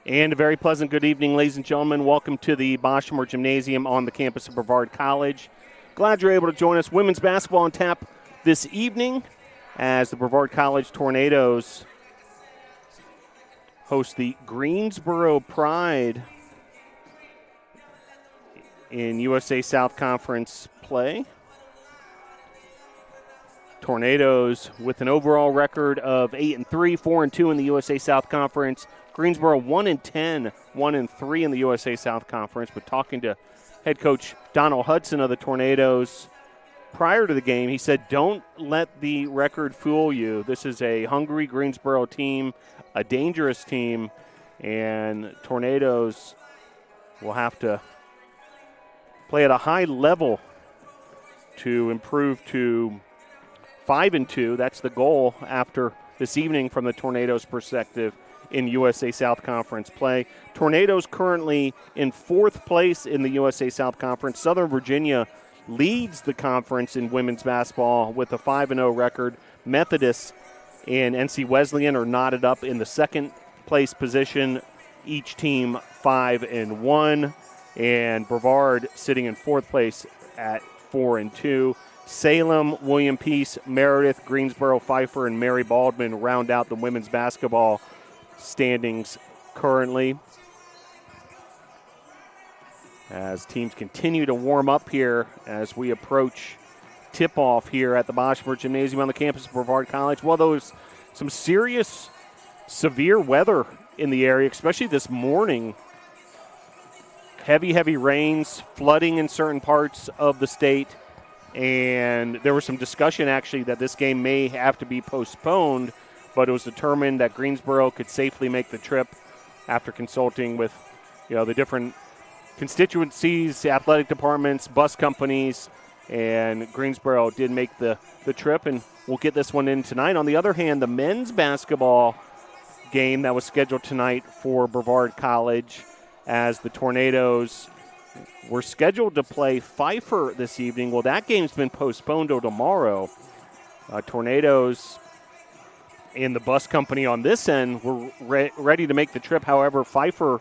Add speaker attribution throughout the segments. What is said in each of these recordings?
Speaker 1: And a very pleasant good evening, ladies and gentlemen. Welcome to the Boschmer Gymnasium on the campus of Brevard College. Glad you're able to join us. Women's basketball on tap this evening as the Brevard College Tornadoes host the Greensboro Pride in USA South Conference play. Tornadoes with an overall record of 8-3, 4-2 in the USA South Conference. Greensboro 1-10, 1-3 in the USA South Conference. But talking to head coach Donald Hudson of the Tornadoes prior to the game, he said, "Don't let the record fool you. This is a hungry Greensboro team, a dangerous team, and Tornadoes will have to play at a high level to improve to 5-2. That's the goal after this evening from the Tornadoes' perspective in USA South Conference play. Tornadoes currently in fourth place in the USA South Conference. Southern Virginia leads the conference in women's basketball with a 5-0 record. Methodist and NC Wesleyan are knotted up in the second place position, each team 5-1, and Brevard sitting in fourth place at 4-2. Salem, William Peace, Meredith, Greensboro, Pfeiffer, and Mary Baldwin round out the women's basketball standings currently. As teams continue to warm up here as we approach tip-off here at the Boschmer Gymnasium on the campus of Brevard College. Well, there was some serious, severe weather in the area, especially this morning. Heavy rains, flooding in certain parts of the state. And there was some discussion, actually, that this game may have to be postponed, but it was determined that Greensboro could safely make the trip after consulting with, the different constituencies, athletic departments, bus companies, and Greensboro did make the trip, and we'll get this one in tonight. On the other hand, the men's basketball game that was scheduled tonight for Brevard College, as the Tornadoes were scheduled to play Pfeiffer this evening. Well, that game's been postponed till tomorrow. Tornadoes and the bus company on this end were ready to make the trip. However, Pfeiffer,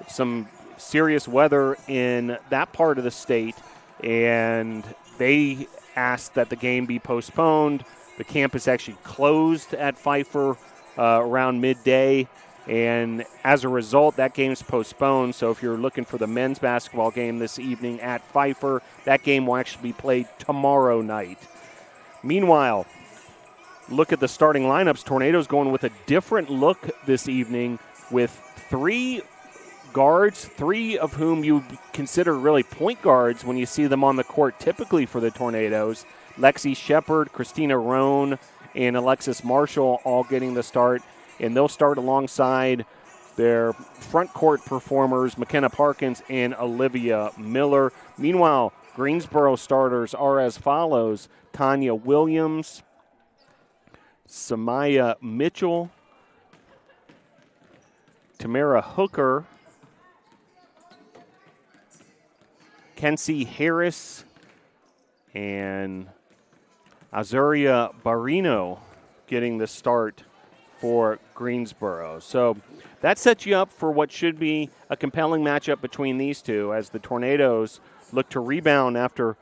Speaker 1: some serious weather in that part of the state, and they asked that the game be postponed. The campus actually closed at Pfeiffer around midday. And as a result, that game's postponed. So if you're looking for the men's basketball game this evening at Pfeiffer, that game will actually be played tomorrow night. Meanwhile, look at the starting lineups. Tornadoes going with a different look this evening with three guards, three of whom you consider really point guards when you see them on the court typically for the Tornadoes. Lexi Shepard, Christina Roan, and Alexis Marshall all getting the start. And they'll start alongside their front court performers, McKenna Parkins and Olivia Miller. Meanwhile, Greensboro starters are as follows: Tanya Williams, Samaya Mitchell, Tamara Hooker, Kenzie Harris, and Azuria Barrino getting the start for Greensboro. So that sets you up for what should be a compelling matchup between these two as the Tornadoes look to rebound after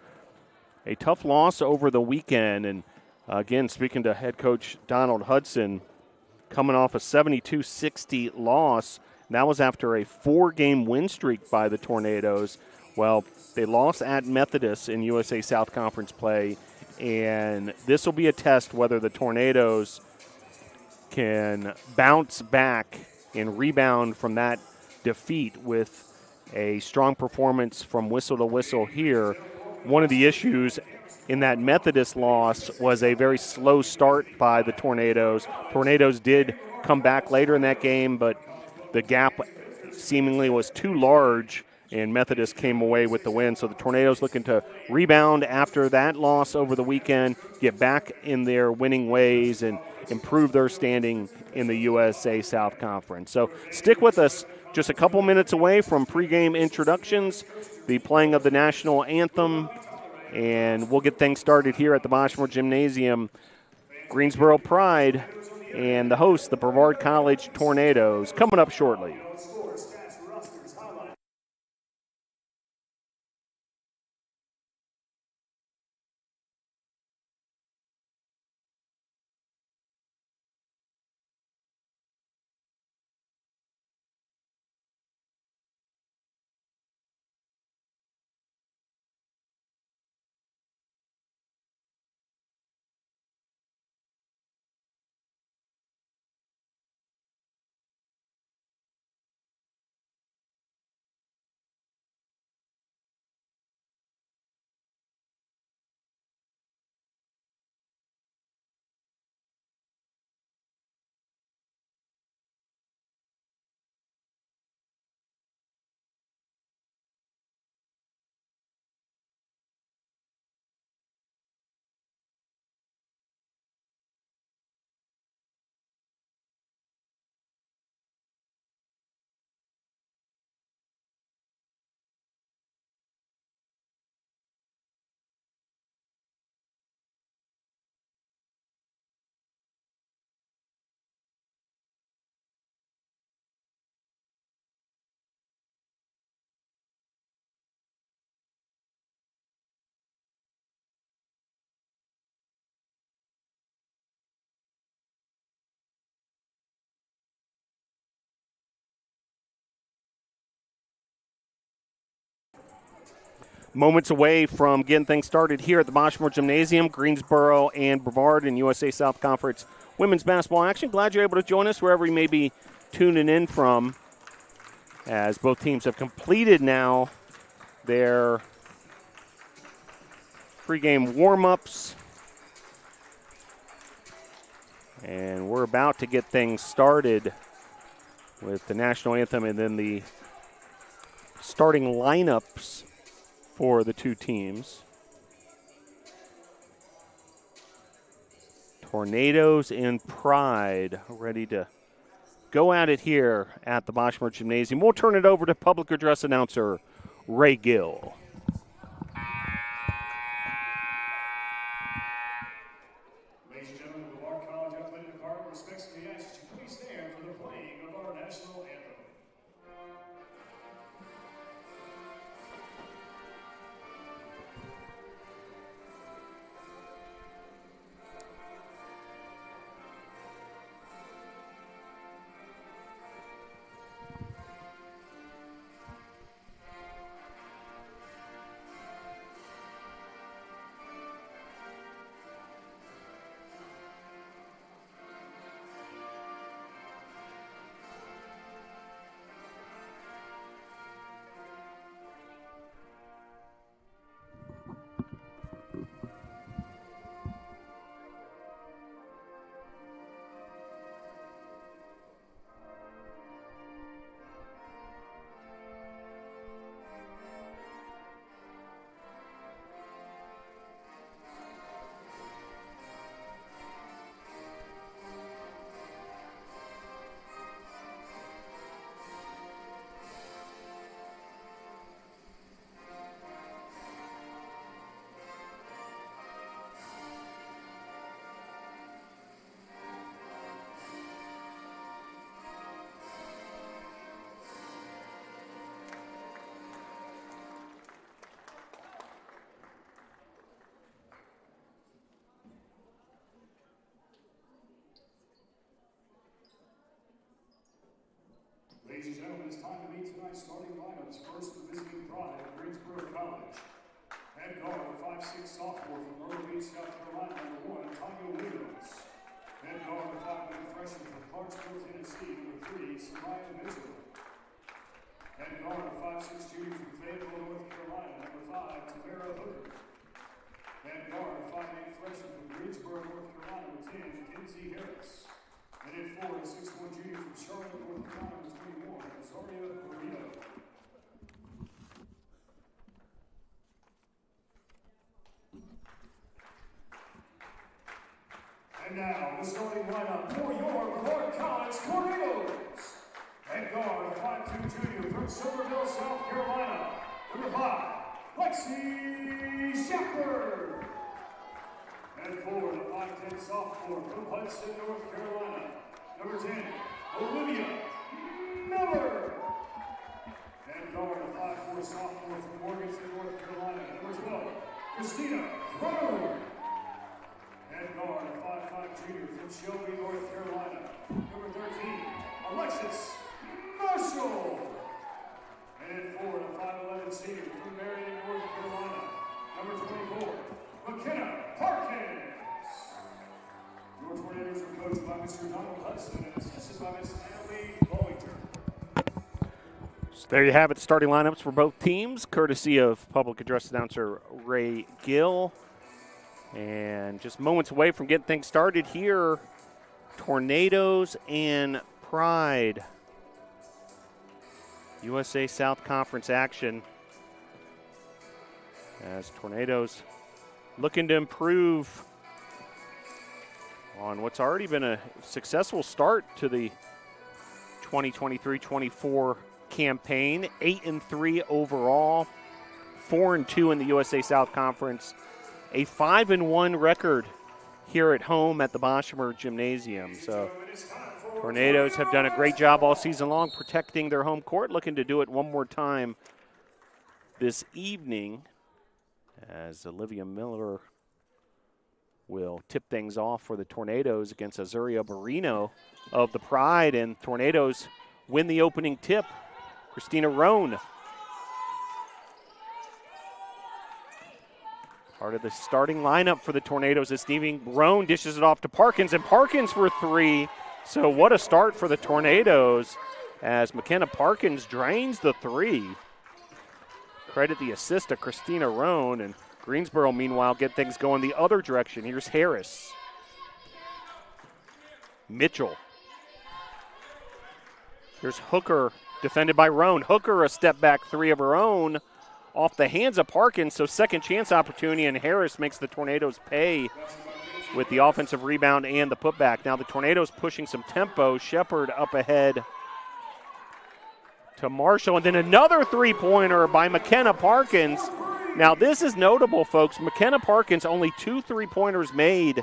Speaker 1: a tough loss over the weekend. And again, speaking to head coach Donald Hudson, coming off a 72-60 loss, that was after a 4-game win streak by the Tornadoes. Well, they lost at Methodist in USA South Conference play, and this will be a test whether the Tornadoes can bounce back and rebound from that defeat with a strong performance from whistle to whistle here. One of the issues in that Methodist loss was a very slow start by the Tornadoes. Tornadoes did come back later in that game, but the gap seemingly was too large, and Methodist came away with the win. So the Tornadoes looking to rebound after that loss over the weekend, get back in their winning ways, and improve their standing in the USA South Conference. So stick with us. Just a couple minutes away from pregame introductions, the playing of the national anthem, and we'll get things started here at the Boschmer Gymnasium. Greensboro Pride and the hosts, the Brevard College Tornadoes, coming up shortly. moments away from getting things started here at the Boschmore Gymnasium, Greensboro and Brevard in USA South Conference women's basketball action. Glad you're able to join us wherever you may be tuning in from, as both teams have completed now their pregame warm-ups. And we're about to get things started with the national anthem and then the starting lineups for the two teams. Tornadoes and Pride ready to go at it here at the Boschmore Gymnasium. We'll turn it over to public address announcer Ray Gill.
Speaker 2: Ladies and gentlemen, the Brevard College Athletic Department respectfully asks you please stand for the playing of our national anthem. Ladies and gentlemen, it's time to meet tonight's starting lineups. First, the visiting Pride of Greensboro College. Head guard, a 5'6" sophomore from Myrtle Beach, South Carolina, number 1, Tanya Williams. Head guard, a 5'8" freshman from Clarksville, Tennessee, number 3, Samaya Mitchell. Head guard, a 5'6" junior from Fayetteville, North Carolina, number 5, Tamara Hooker. Head guard, a 5'8" freshman from Greensboro, North Carolina, number 10, Kenzie Harris. And in 4, a 6'1" junior from Charlotte, North Carolina, number 21, Azaria Burrito. And now, the starting lineup for your Brevard College Tornadoes. Head guard, a 5'2" junior from Silverville, South Carolina, number 5, Lexi Shepard. And 4, the 5'10" sophomore from Hudson, North Carolina, number 10, Olivia Miller. And guard, a 5'4" sophomore from Morganton, North Carolina, number 12, Christina Rutherford. And guard, a 5'5" junior from Shelby, North Carolina, number 13, Alexis Marshall. And in 4, the 5'11" senior from Marion, North Carolina, number 24, McKenna Parkins. Your Tornadoes are coached by Mr. Donald Hudson and assisted by Ms. Natalie Bowington.
Speaker 1: So there you have it, starting lineups for both teams, courtesy of public address announcer Ray Gill. And just moments away from getting things started here, Tornadoes and Pride. USA South Conference action as Tornadoes looking to improve on what's already been a successful start to the 2023-24 campaign. 8-3 overall, 4-2 in the USA South Conference, a 5-1 record here at home at the Boschmore Gymnasium. So Tornadoes have done a great job all season long protecting their home court, looking to do it one more time this evening as Olivia Miller will tip things off for the Tornadoes against Azaria Burrito of the Pride, and Tornadoes win the opening tip. Christina Roan Part of the starting lineup for the Tornadoes this evening. Roan dishes it off to Parkins, and Parkins for three. So what a start for the Tornadoes as McKenna Parkins drains the three. Credit the assist to Christina Roan, and Greensboro, meanwhile, get things going the other direction. Here's Harris. Mitchell. Here's Hooker, defended by Roan. Hooker, a step back three of her own off the hands of Parkins, so second chance opportunity, and Harris makes the Tornadoes pay with the offensive rebound and the putback. Now the Tornadoes pushing some tempo. Shepard up ahead to Marshall, and then another three-pointer by McKenna Parkins. Now this is notable, folks. McKenna Parkins only 2 3-pointers made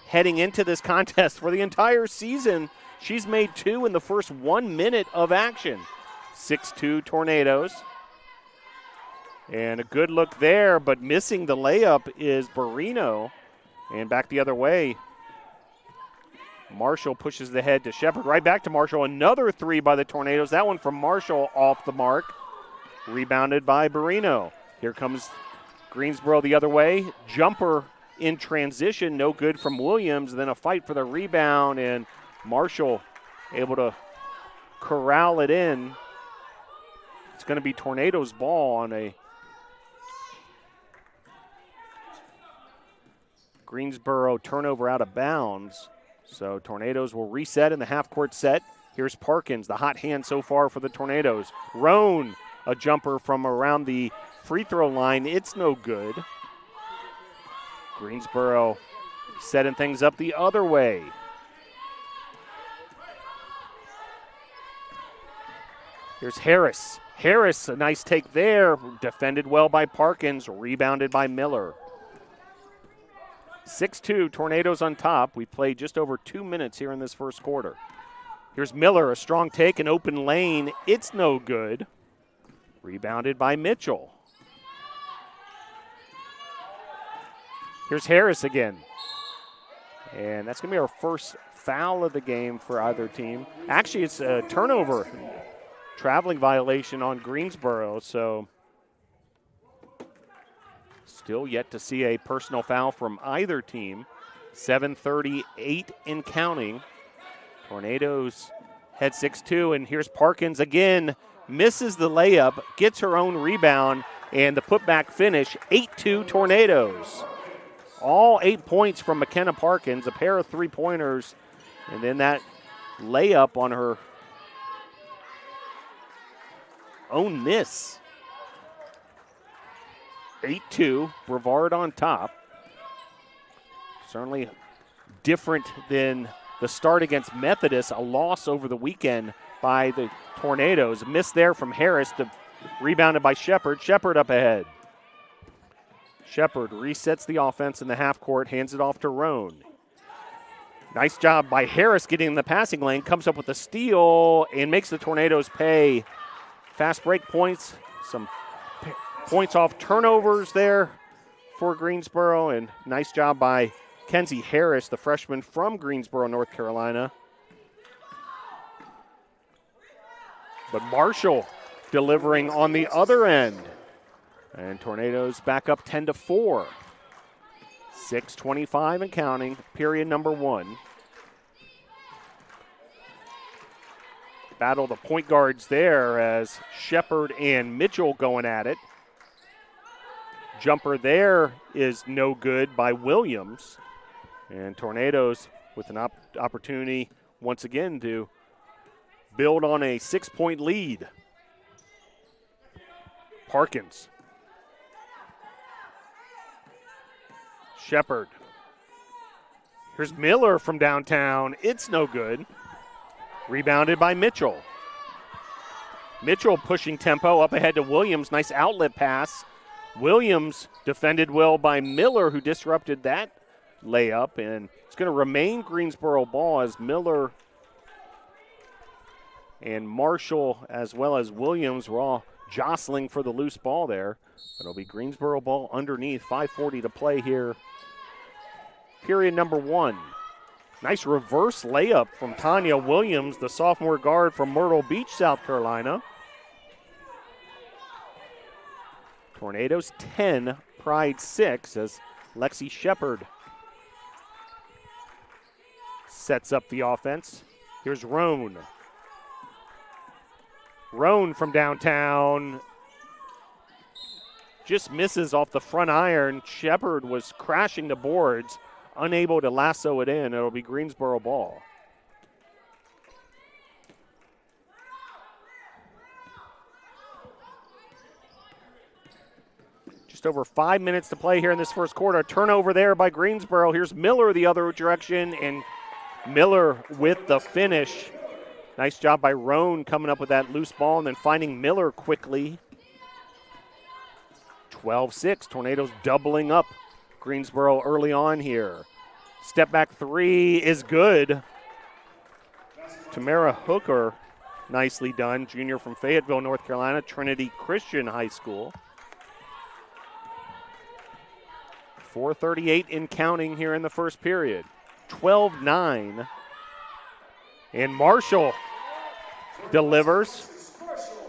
Speaker 1: heading into this contest for the entire season. She's made 2 in the first 1 minute of action. 6-2 Tornadoes. And a good look there, but missing the layup is Barrino. And back the other way. Marshall pushes the head to Shepard. Right back to Marshall. Another three by the Tornadoes. That one from Marshall off the mark. Rebounded by Barrino. Here comes Greensboro the other way. Jumper in transition. No good from Williams. Then a fight for the rebound. And Marshall able to corral it in. It's going to be Tornadoes ball on a Greensboro turnover out of bounds. So Tornadoes will reset in the half-court set. Here's Parkins, the hot hand so far for the Tornadoes. Roan, a jumper from around the free throw line. It's no good. Greensboro setting things up the other way. Here's Harris. Harris, a nice take there. Defended well by Parkins, rebounded by Miller. 6-2, Tornadoes on top. We played just over 2 minutes here in this first quarter. Here's Miller, a strong take, an open lane. It's no good. Rebounded by Mitchell. Here's Harris again. And that's going to be our first foul of the game for either team. Actually, it's a turnover. Traveling violation on Greensboro, so still yet to see a personal foul from either team. 7:38 and counting. Tornadoes head 6-2, and here's Parkins again. Misses the layup, gets her own rebound, and the putback finish. 8-2 Tornadoes. All 8 points from McKenna Parkins, a pair of three-pointers, and then that layup on her own miss. 8-2, Brevard on top. Certainly different than the start against Methodist, a loss over the weekend by the Tornadoes. Miss there from Harris, rebounded by Shepard. Shepard up ahead. Shepard resets the offense in the half court, hands it off to Roan. Nice job by Harris getting in the passing lane, comes up with a steal and makes the Tornadoes pay. Fast break points, some points off turnovers there for Greensboro, and nice job by Kenzie Harris, the freshman from Greensboro, North Carolina. But Marshall delivering on the other end. And Tornadoes back up 10-4. 6:25 and counting, period number 1. Battle the point guards there as Shepard and Mitchell going at it. Jumper there is no good by Williams. And Tornadoes with an opportunity once again to build on a 6-point lead. Parkins. Shepard. Here's Miller from downtown. It's no good. Rebounded by Mitchell. Mitchell pushing tempo up ahead to Williams. Nice outlet pass. Williams defended well by Miller, who disrupted that layup. And it's going to remain Greensboro ball as Miller and Marshall as well as Williams were all jostling for the loose ball there. It'll be Greensboro ball underneath. 5:40 to play here. Period number 1. Nice reverse layup from Tanya Williams, the sophomore guard from Myrtle Beach, South Carolina. Tornadoes 10, Pride 6 as Lexi Shepard sets up the offense. Here's Roan. Roan from downtown just misses off the front iron. Shepard was crashing the boards, unable to lasso it in. It'll be Greensboro ball. Just over 5 minutes to play here in this first quarter. Turnover there by Greensboro. Here's Miller the other direction, and Miller with the finish. Nice job by Roan coming up with that loose ball and then finding Miller quickly. 12-6. Tornadoes doubling up Greensboro early on here. Step back three is good. Tamara Hooker, nicely done. Junior from Fayetteville, North Carolina, Trinity Christian High School. 4:38 in counting here in the first period. 12-9. And Marshall delivers.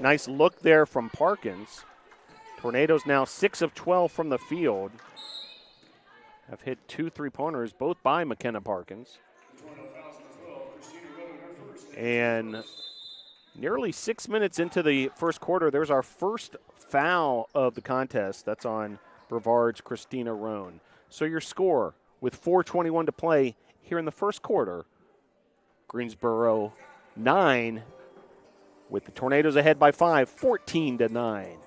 Speaker 1: Nice look there from Parkins. Tornadoes now 6 of 12 from the field. Have hit 2 3-pointers, both by McKenna Parkins. And nearly 6 minutes into the first quarter, there's our first foul of the contest. That's on Brevard's Christina Roan. So your score with 4:21 to play here in the first quarter, Greensboro 9, with the Tornadoes ahead by 5, 14-9.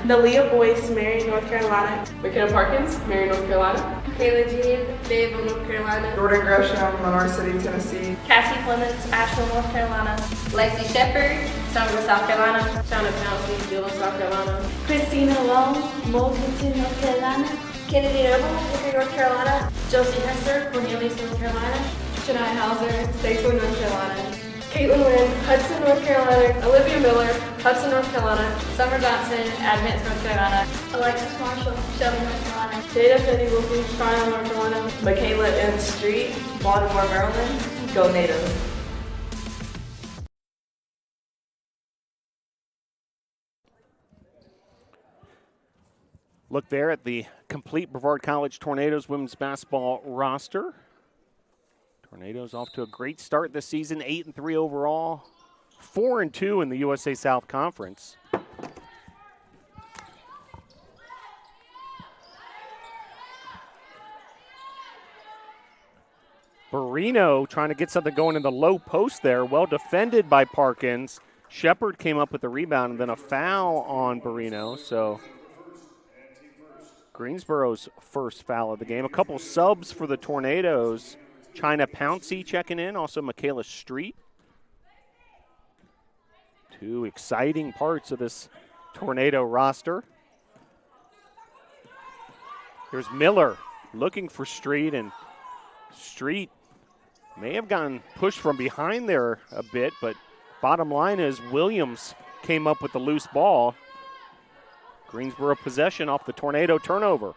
Speaker 3: Nalia Boyce, Marion, North Carolina.
Speaker 4: McKenna Parkins, Marion, North Carolina.
Speaker 5: Kayla Jean, Fayetteville, North Carolina.
Speaker 6: Jordan Gresham, Lenore City, Tennessee.
Speaker 3: Cassie Clements, Asheville, North Carolina.
Speaker 5: Lexi Shepard, Stoneville, South Carolina.
Speaker 4: Shauna Pouncey, Dillon, South Carolina.
Speaker 7: Christina Long, Moulton, North Carolina.
Speaker 3: Kennedy Noble, Hickory, North Carolina.
Speaker 7: Josie Hester, Cornelius, North Carolina.
Speaker 3: Shania Hauser, Statesville, North Carolina. Caitlin Lynn, Hudson, North Carolina. Olivia Miller, Hudson, North Carolina.
Speaker 5: Summer Johnson, Advance, North Carolina.
Speaker 7: Alexis Marshall, Shelby, North Carolina.
Speaker 3: Jada Penny Wilkins, Charlotte, North Carolina.
Speaker 6: Michaela M. Street, Baltimore, Maryland. Go Natives.
Speaker 1: Look there at the complete Brevard College Tornadoes women's basketball roster. Tornadoes off to a great start this season, 8-3 overall, 4-2 in the USA South Conference. Barino trying to get something going in the low post there, well defended by Parkins. Shepard came up with the rebound and then a foul on Barino, so Greensboro's first foul of the game. A couple subs for the Tornadoes. China Pouncey checking in, also Michaela Street. Two exciting parts of this Tornado roster. Here's Miller looking for Street, and Street may have gotten pushed from behind there a bit, but bottom line is Williams came up with the loose ball. Greensboro possession off the Tornado turnover.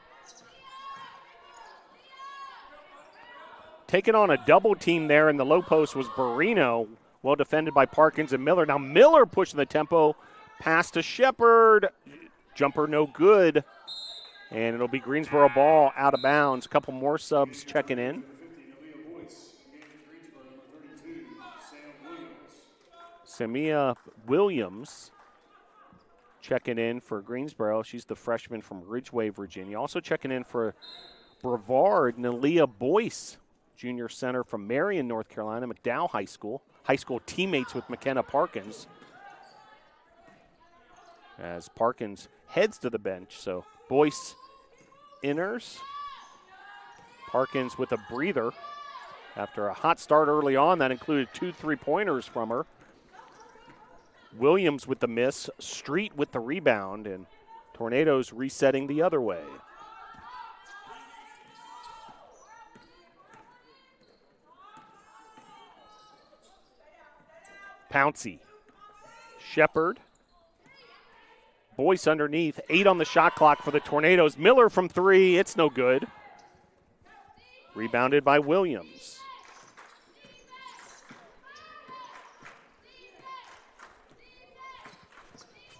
Speaker 1: Taking on a double team there in the low post was Barino, well defended by Parkins and Miller. Now Miller pushing the tempo, pass to Shepard, jumper no good, and it'll be Greensboro ball out of bounds. A couple more subs checking in. Samia Williams checking in for Greensboro. She's the freshman from Ridgeway, Virginia. Also checking in for Brevard, Nalia Boyce, junior center from Marion, North Carolina, McDowell High School teammates with McKenna Parkins. As Parkins heads to the bench, so Boyce enters. Parkins with a breather after a hot start early on. That included 2 3-pointers from her. Williams with the miss, Street with the rebound, and Tornadoes resetting the other way. Pouncey, Shepard, Boyce underneath. 8 on the shot clock for the Tornadoes. Miller from 3. It's no good. Rebounded by Williams.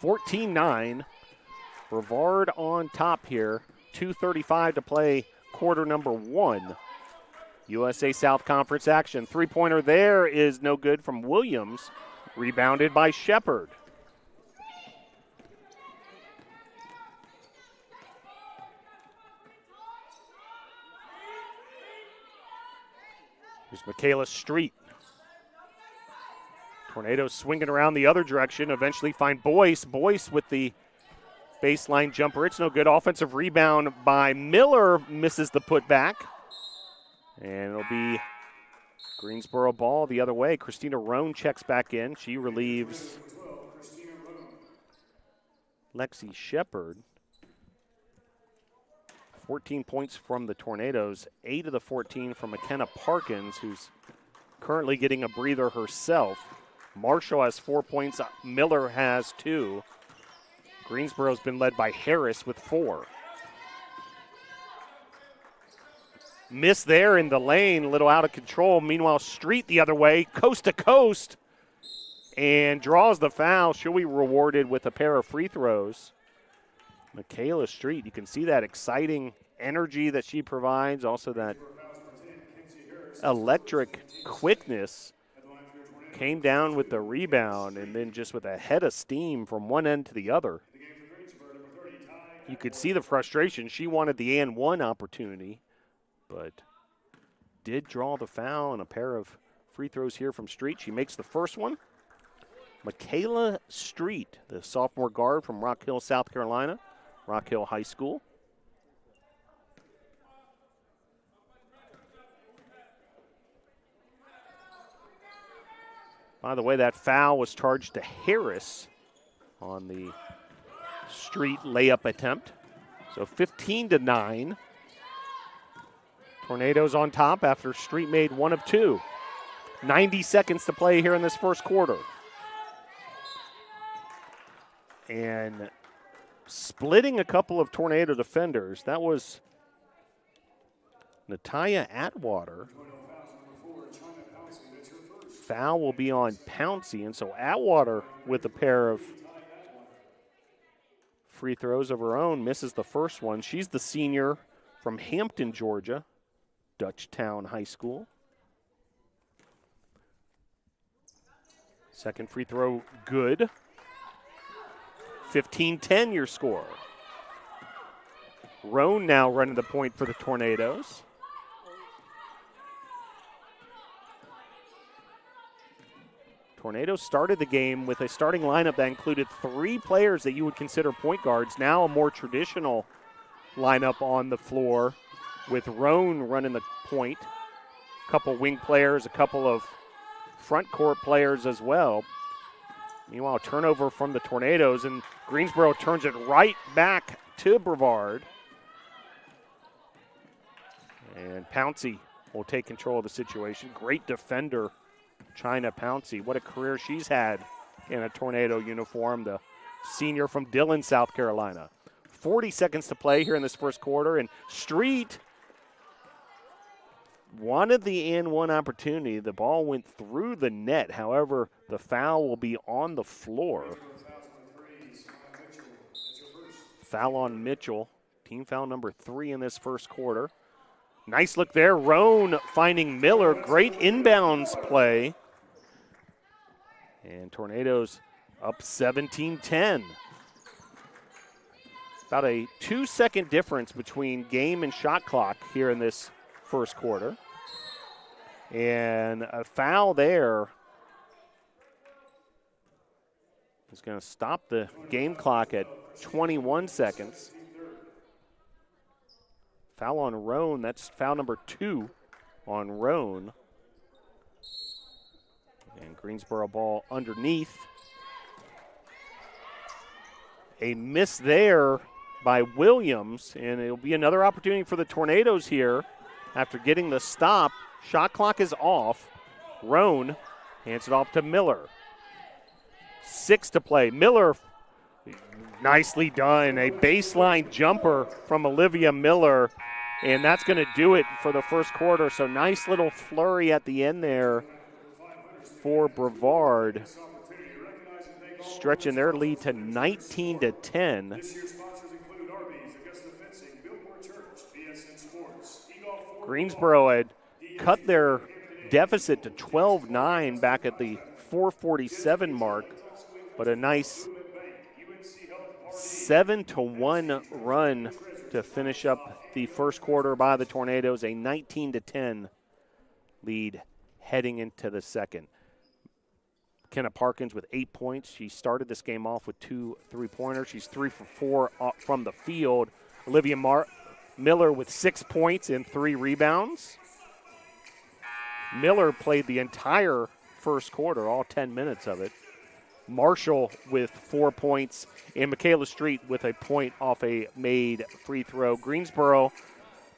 Speaker 1: (14-9). Brevard on top here. 2:35 to play, quarter number 1. USA South Conference action. Three-pointer there is no good from Williams. Rebounded by Shepard. Here's Michaela Street. Tornadoes swinging around the other direction. Eventually find Boyce. Boyce with the baseline jumper. It's no good. Offensive rebound by Miller. Misses the putback. And it'll be Greensboro ball the other way. Christina Roan checks back in. She relieves Lexi Shepard. 14 points from the Tornadoes. 8 of the 14 from McKenna Parkins, who's currently getting a breather herself. Marshall has 4 points. Miller has 2. Greensboro's been led by Harris with 4. Miss there in the lane, a little out of control. Meanwhile, Street the other way, coast to coast, and draws the foul. She'll be rewarded with a pair of free throws. Michaela Street, you can see that exciting energy that she provides, also that electric quickness. Came down with the rebound and then just with a head of steam from one end to the other. You could see the frustration. She wanted the and one opportunity, but did draw the foul and a pair of free throws here from Street. She makes the first one. Michaela Street, the sophomore guard from Rock Hill, South Carolina, Rock Hill High School. By the way, that foul was charged to Harris on the Street layup attempt. So 15-9. Tornadoes on top after Street made 1 of 2. 90 seconds to play here in this first quarter. And splitting a couple of Tornado defenders, that was Natalia Atwater. Foul will be on Pouncey, and so Atwater with a pair of free throws of her own misses the first one. She's the senior from Hampton, Georgia, Dutchtown High School. Second free throw good. 15-10 your score. Roan now running the point for the Tornadoes. Tornadoes started the game with a starting lineup that included 3 players that you would consider point guards. Now a more traditional lineup on the floor with Roan running the point. A couple wing players, a couple of front court players as well. Meanwhile, turnover from the Tornadoes, and Greensboro turns it right back to Brevard. And Pouncey will take control of the situation. Great defender, China Pouncey. What a career she's had in a Tornado uniform, the senior from Dillon, South Carolina. 40 seconds to play here in this first quarter, and Street wanted the and-one opportunity. The ball went through the net. However, the foul will be on the floor. Foul on Mitchell. Team foul number 3 in this first quarter. Nice look there. Roan finding Miller. Great inbounds play. And Tornadoes up 17-10. About a 2-second difference between game and shot clock here in this first quarter. And a foul there is going to stop the game clock at 21 seconds. Foul on Roan. That's foul number 2 on Roan. And Greensboro ball underneath. A miss there by Williams, and it'll be another opportunity for the Tornadoes here after getting the stop. Shot clock is off. Roan hands it off to Miller. 6 to play. Miller Nicely done. A baseline jumper from Olivia Miller, and that's going to do it for the first quarter. So nice little flurry at the end there for Brevard, stretching their lead to 19-10. Greensboro had cut their deficit to 12-9 back at the 4:47 mark, but a nice 7-1 run to finish up the first quarter by the Tornadoes, a 19-10 lead heading into the second. Kenna Parkins with 8 points. She started this game off with 2 3-pointers. She's 3 for 4 from the field. Olivia Miller with 6 points and 3 rebounds. Miller played the entire first quarter, all 10 minutes of it. Marshall with 4 points, and Michaela Street with a point off a made free throw. Greensboro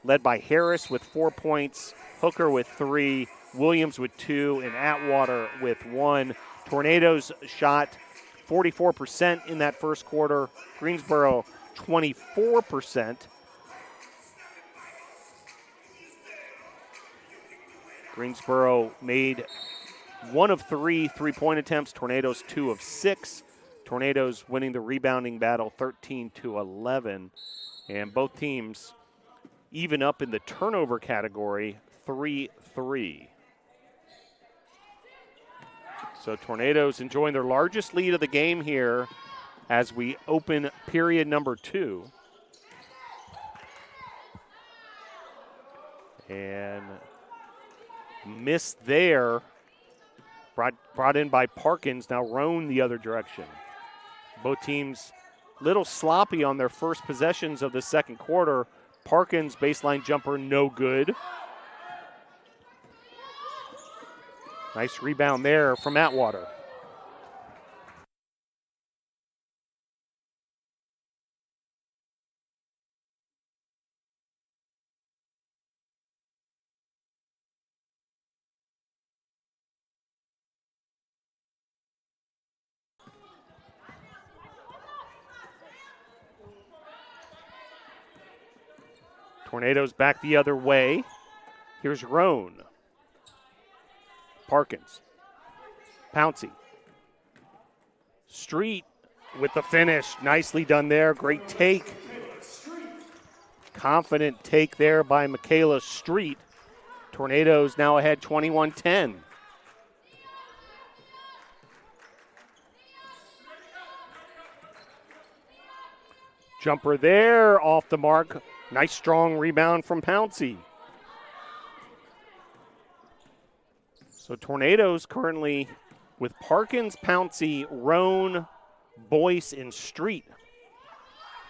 Speaker 1: led by Harris with 4 points, Hooker with 3, Williams with 2, and Atwater with 1. Tornadoes shot 44% in that first quarter. Greensboro 24%. Greensboro made 1 of 3 3-point attempts. Tornadoes 2 of 6. Tornadoes winning the rebounding battle 13-11. And both teams even up in the turnover category 3-3. So Tornadoes enjoying their largest lead of the game here as we open period number 2. And missed there. Brought in by Parkins. Now Roan the other direction. Both teams little sloppy on their first possessions of the second quarter. Parkins baseline jumper no good. Nice rebound there from Atwater. Tornadoes back the other way. Here's Roan. Parkins. Pouncey. Street with the finish. Nicely done there. Great take. Confident take there by Michaela Street. Tornadoes now ahead 21-10. Jumper there off the mark. Nice strong rebound from Pouncey. So Tornadoes currently with Parkins, Pouncey, Roan, Boyce, and Street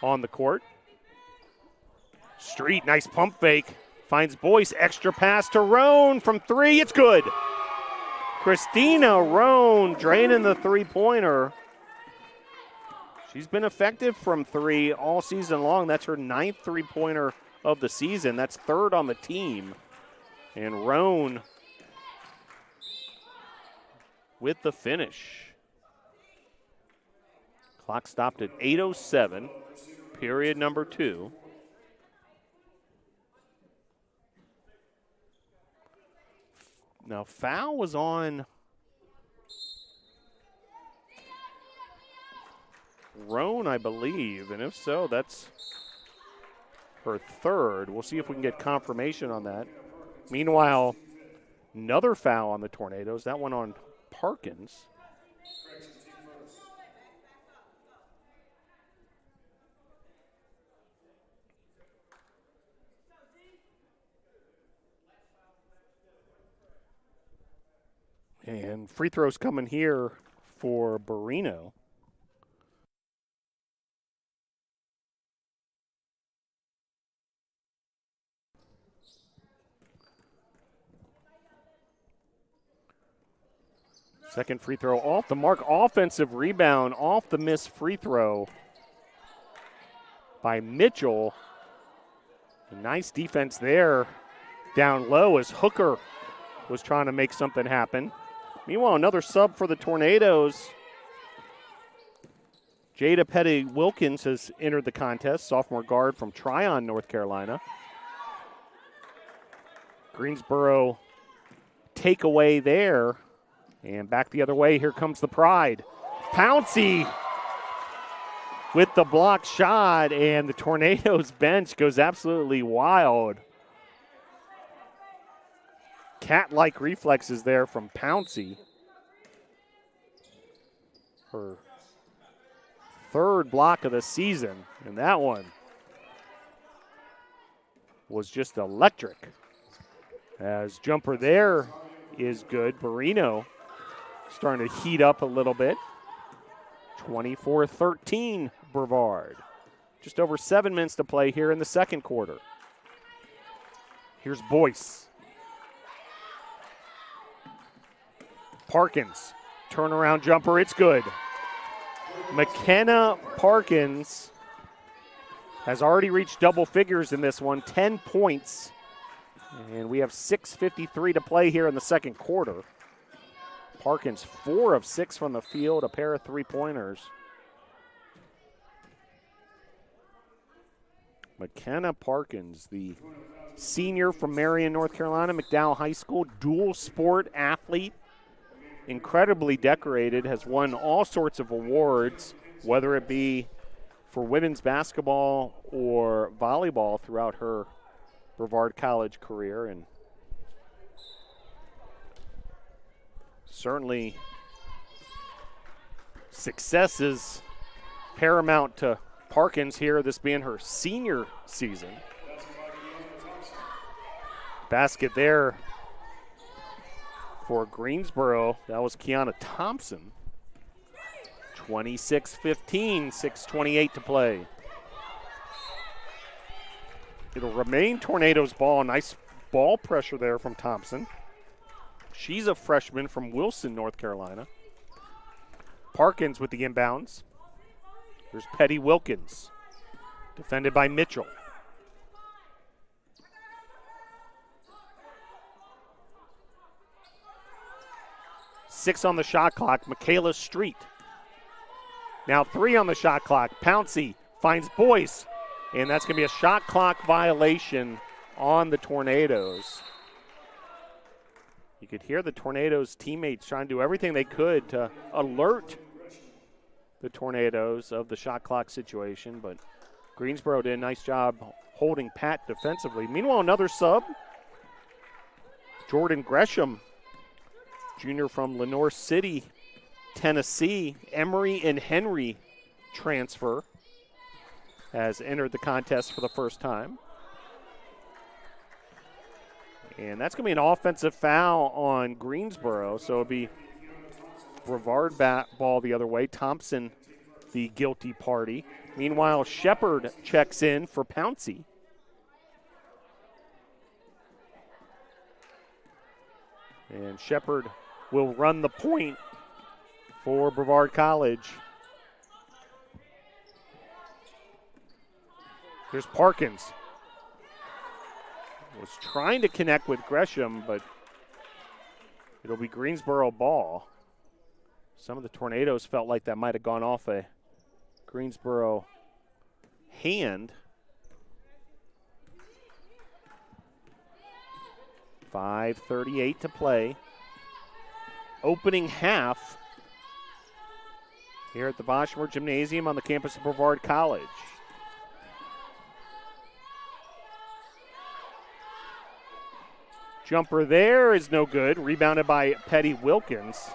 Speaker 1: on the court. Street, nice pump fake. Finds Boyce, extra pass to Roan from 3. It's good. Christina Roan draining the three-pointer. She's been effective from 3 all season long. That's her 9th three-pointer of the season. That's 3rd on the team. And Roan with the finish. Clock stopped at 8:07, period number 2. Now, foul was on Roan, I believe, and if so, that's her 3rd. We'll see if we can get confirmation on that. Meanwhile, another foul on the Tornadoes. That one on Parkins. And free throws coming here for Barino. Second free throw off the mark. Offensive rebound off the missed free throw by Mitchell. A nice defense there down low as Hooker was trying to make something happen. Meanwhile, another sub for the Tornadoes. Jada Petty-Wilkins has entered the contest, sophomore guard from Tryon, North Carolina. Greensboro takeaway there. And back the other way, here comes the Pride. Pouncey with the block shot, and the Tornadoes bench goes absolutely wild. Cat-like reflexes there from Pouncey. Her third block of the season, and that one was just electric. As jumper there is good. Barino starting to heat up a little bit. 24-13 Brevard. Just over 7 minutes to play here in the second quarter. Here's Boyce. Parkins, turnaround jumper, it's good. McKenna Parkins has already reached double figures in this one, 10 points. And we have 6:53 to play here in the second quarter. Parkins 4 of 6 from the field, a pair of three-pointers. McKenna Parkins, the senior from Marion, North Carolina, McDowell High School, dual sport athlete, incredibly decorated, has won all sorts of awards, whether it be for women's basketball or volleyball throughout her Brevard College career, and certainly success is paramount to Parkins here, this being her senior season. Basket there for Greensboro. That was Kiana Thompson. 26-15, 6:28 to play. It'll remain Tornadoes ball. Nice ball pressure there from Thompson. She's a freshman from Wilson, North Carolina. Parkins with the inbounds. There's Petty Wilkins, defended by Mitchell. Six on the shot clock, Michaela Street. Now 3 on the shot clock. Pouncey finds Boyce, and that's going to be a shot clock violation on the Tornadoes. You could hear the Tornadoes teammates trying to do everything they could to alert the Tornadoes of the shot clock situation, but Greensboro did a nice job holding pat defensively. Meanwhile, another sub. Jordan Gresham, junior from Lenoir City, Tennessee. Emory and Henry transfer, has entered the contest for the first time. And that's going to be an offensive foul on Greensboro, so it'll be Brevard ball the other way. Thompson, the guilty party. Meanwhile, Shepard checks in for Pouncey. And Shepard will run the point for Brevard College. Here's Parkins. Was trying to connect with Gresham, but it'll be Greensboro ball. Some of the Tornadoes felt like that might have gone off a Greensboro hand. 5:38 to play. Opening half here at the Boschmer Gymnasium on the campus of Brevard College. Jumper there is no good. Rebounded by Petty Wilkins,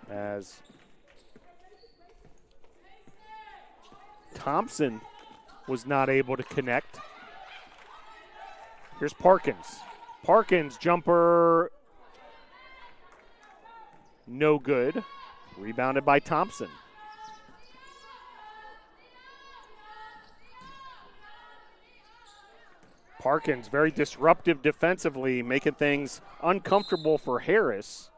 Speaker 1: as Thompson was not able to connect. Here's Parkins. Parkins jumper, no good. Rebounded by Thompson. Parkins very disruptive defensively, making things uncomfortable for Harris.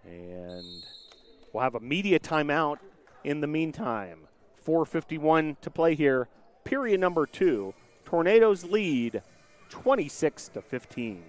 Speaker 1: And we'll have a media timeout in the meantime. 4:51 to play here. Period number 2. Tornadoes lead 26-15.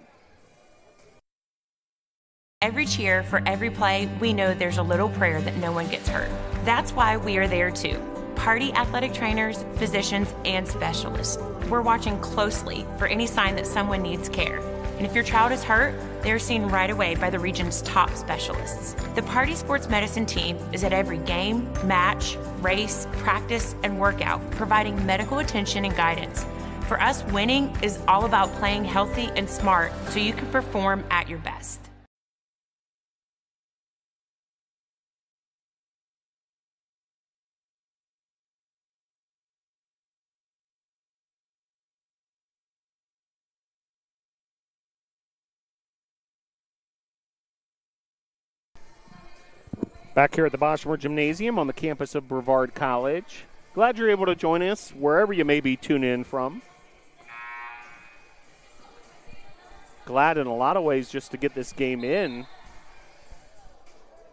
Speaker 8: Every cheer, for every play, we know there's a little prayer that no one gets hurt. That's why we are there too. Party athletic trainers, physicians, and specialists. We're watching closely for any sign that someone needs care. And if your child is hurt, they're seen right away by the region's top specialists. The Party Sports Medicine team is at every game, match, race, practice, and workout, providing medical attention and guidance. For us, winning is all about playing healthy and smart so you can perform at your best.
Speaker 1: Back here at the Boschmer Gymnasium on the campus of Brevard College. Glad you're able to join us wherever you may be tuning in from. Glad in a lot of ways just to get this game in.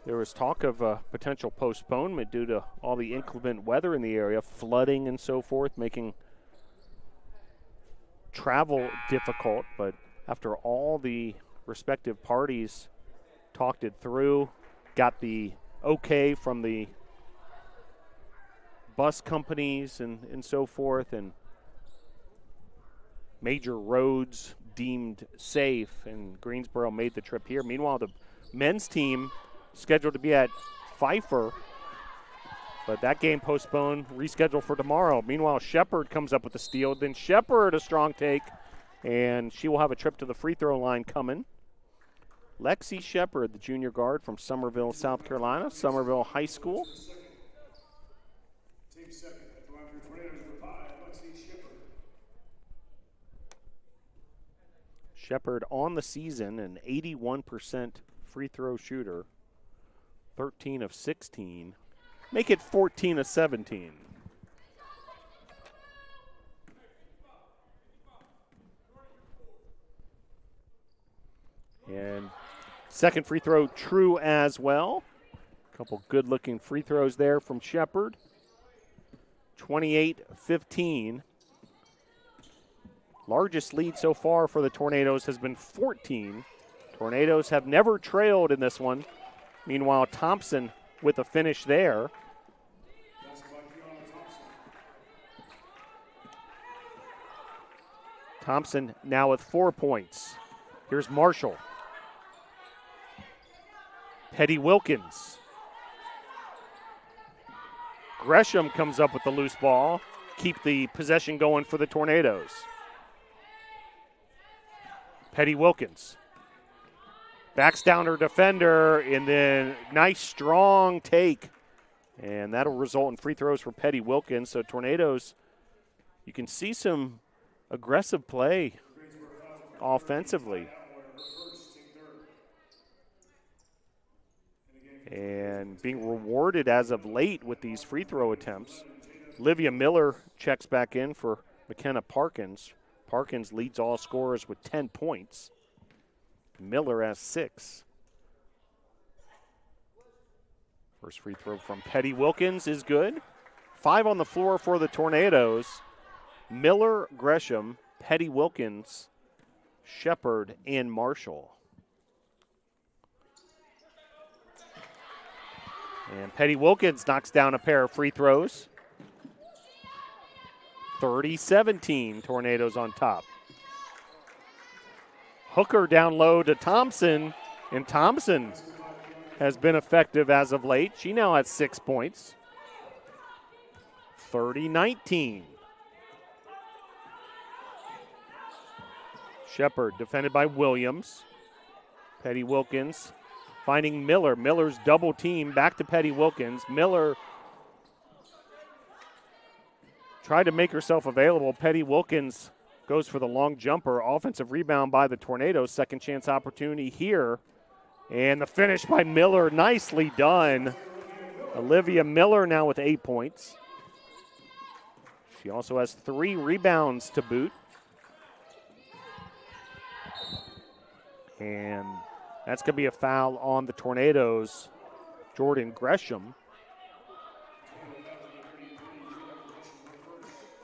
Speaker 1: There was talk of a potential postponement due to all the inclement weather in the area, flooding and so forth, making travel difficult. But after all the respective parties talked it through, got the okay from the bus companies and so forth, and major roads deemed safe, and Greensboro made the trip here. Meanwhile, the men's team scheduled to be at Pfeiffer, but that game postponed, rescheduled for tomorrow. Meanwhile, Shepherd comes up with the steal. Then Shepherd a strong take, and she will have a trip to the free throw line coming. Lexi Shepherd, the junior guard from Summerville, South Carolina, Summerville High School.
Speaker 2: Team second at the line for Tornadoes number 5, Lexi Shepherd.
Speaker 1: Shepherd on the season, an 81% free throw shooter, 13 of 16. Make it 14 of 17. And second free throw true as well. A couple good-looking free throws there from Shepherd. 28-15. Largest lead so far for the Tornadoes has been 14. Tornadoes have never trailed in this one. Meanwhile, Thompson with a finish there. Thompson now with 4 points. Here's Marshall. Petty Wilkins. Gresham comes up with the loose ball. Keep the possession going for the Tornadoes. Petty Wilkins. Backs down her defender, and then nice strong take. And that'll result in free throws for Petty Wilkins. So Tornadoes, you can see some aggressive play offensively. And being rewarded as of late with these free throw attempts. Olivia Miller checks back in for McKenna Parkins. Parkins leads all scorers with 10 points. Miller has 6. First free throw from Petty Wilkins is good. 5 on the floor for the Tornadoes. Miller, Gresham, Petty Wilkins, Shepherd, and Marshall. And Petty Wilkins knocks down a pair of free throws. 30-17, Tornadoes on top. Hooker down low to Thompson, and Thompson has been effective as of late. She now has 6 points. 30-19. Shepherd defended by Williams. Petty Wilkins finding Miller. Miller's double team back to Petty Wilkins. Miller tried to make herself available. Petty Wilkins goes for the long jumper. Offensive rebound by the Tornadoes. Second chance opportunity here. And the finish by Miller, nicely done. Olivia Miller now with 8 points. She also has 3 rebounds to boot. And that's going to be a foul on the Tornadoes. Jordan Gresham.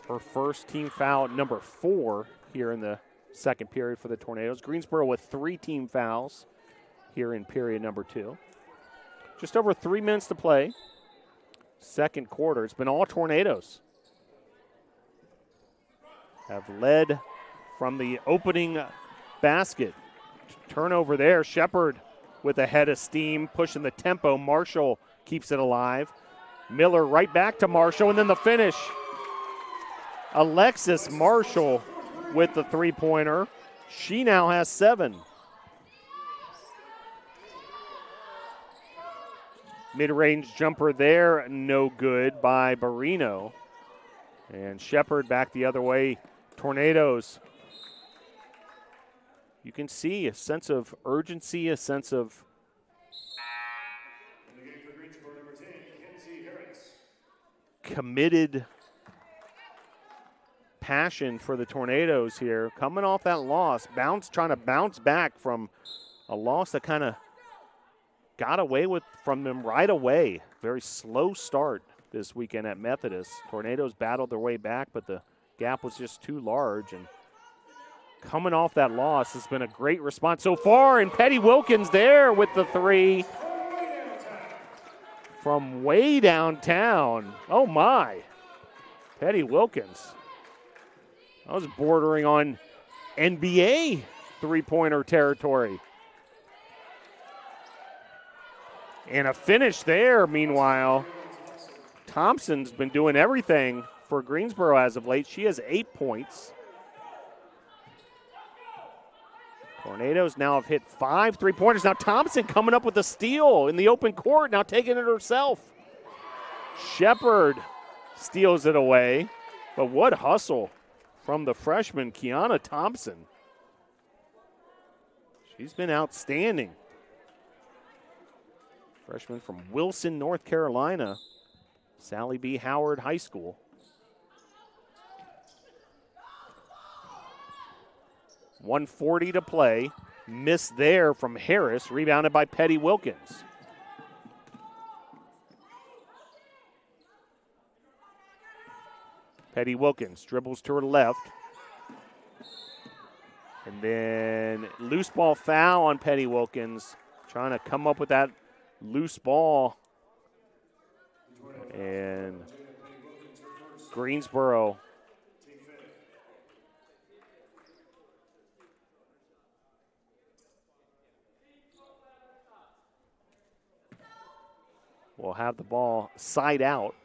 Speaker 1: Her first team foul, number 4 here in the second period for the Tornadoes. Greensboro with 3 team fouls here in period number 2. Just over 3 minutes to play. Second quarter. It's been all Tornadoes. Have led from the opening basket. Turnover there. Shepard with a head of steam, pushing the tempo. Marshall keeps it alive. Miller right back to Marshall, and then the finish. Alexis Marshall with the three-pointer. She now has 7. Mid-range jumper there, no good by Barino. And Shepard back the other way. Tornadoes. You can see a sense of urgency, a sense of committed passion for the Tornadoes here. Coming off that loss, trying to bounce back from a loss that kind of got away from them right away. Very slow start this weekend at Methodist. Tornadoes battled their way back, but the gap was just too large. And coming off that loss has been a great response so far. And Petty Wilkins there with the 3 from way downtown. Oh, my. Petty Wilkins. That was bordering on NBA three-pointer territory. And a finish there, meanwhile. Thompson's been doing everything for Greensboro as of late. She has 8 points. Tornadoes now have hit 5 3-pointers. Now Thompson coming up with a steal in the open court, now taking it herself. Shepard steals it away, but what hustle from the freshman, Kiana Thompson. She's been outstanding. Freshman from Wilson, North Carolina, Sally B. Howard High School. .140 to play. Miss there from Harris, rebounded by Petty Wilkins. Petty Wilkins dribbles to her left. And then loose ball foul on Petty Wilkins. Trying to come up with that loose ball. And Greensboro will have the ball side out.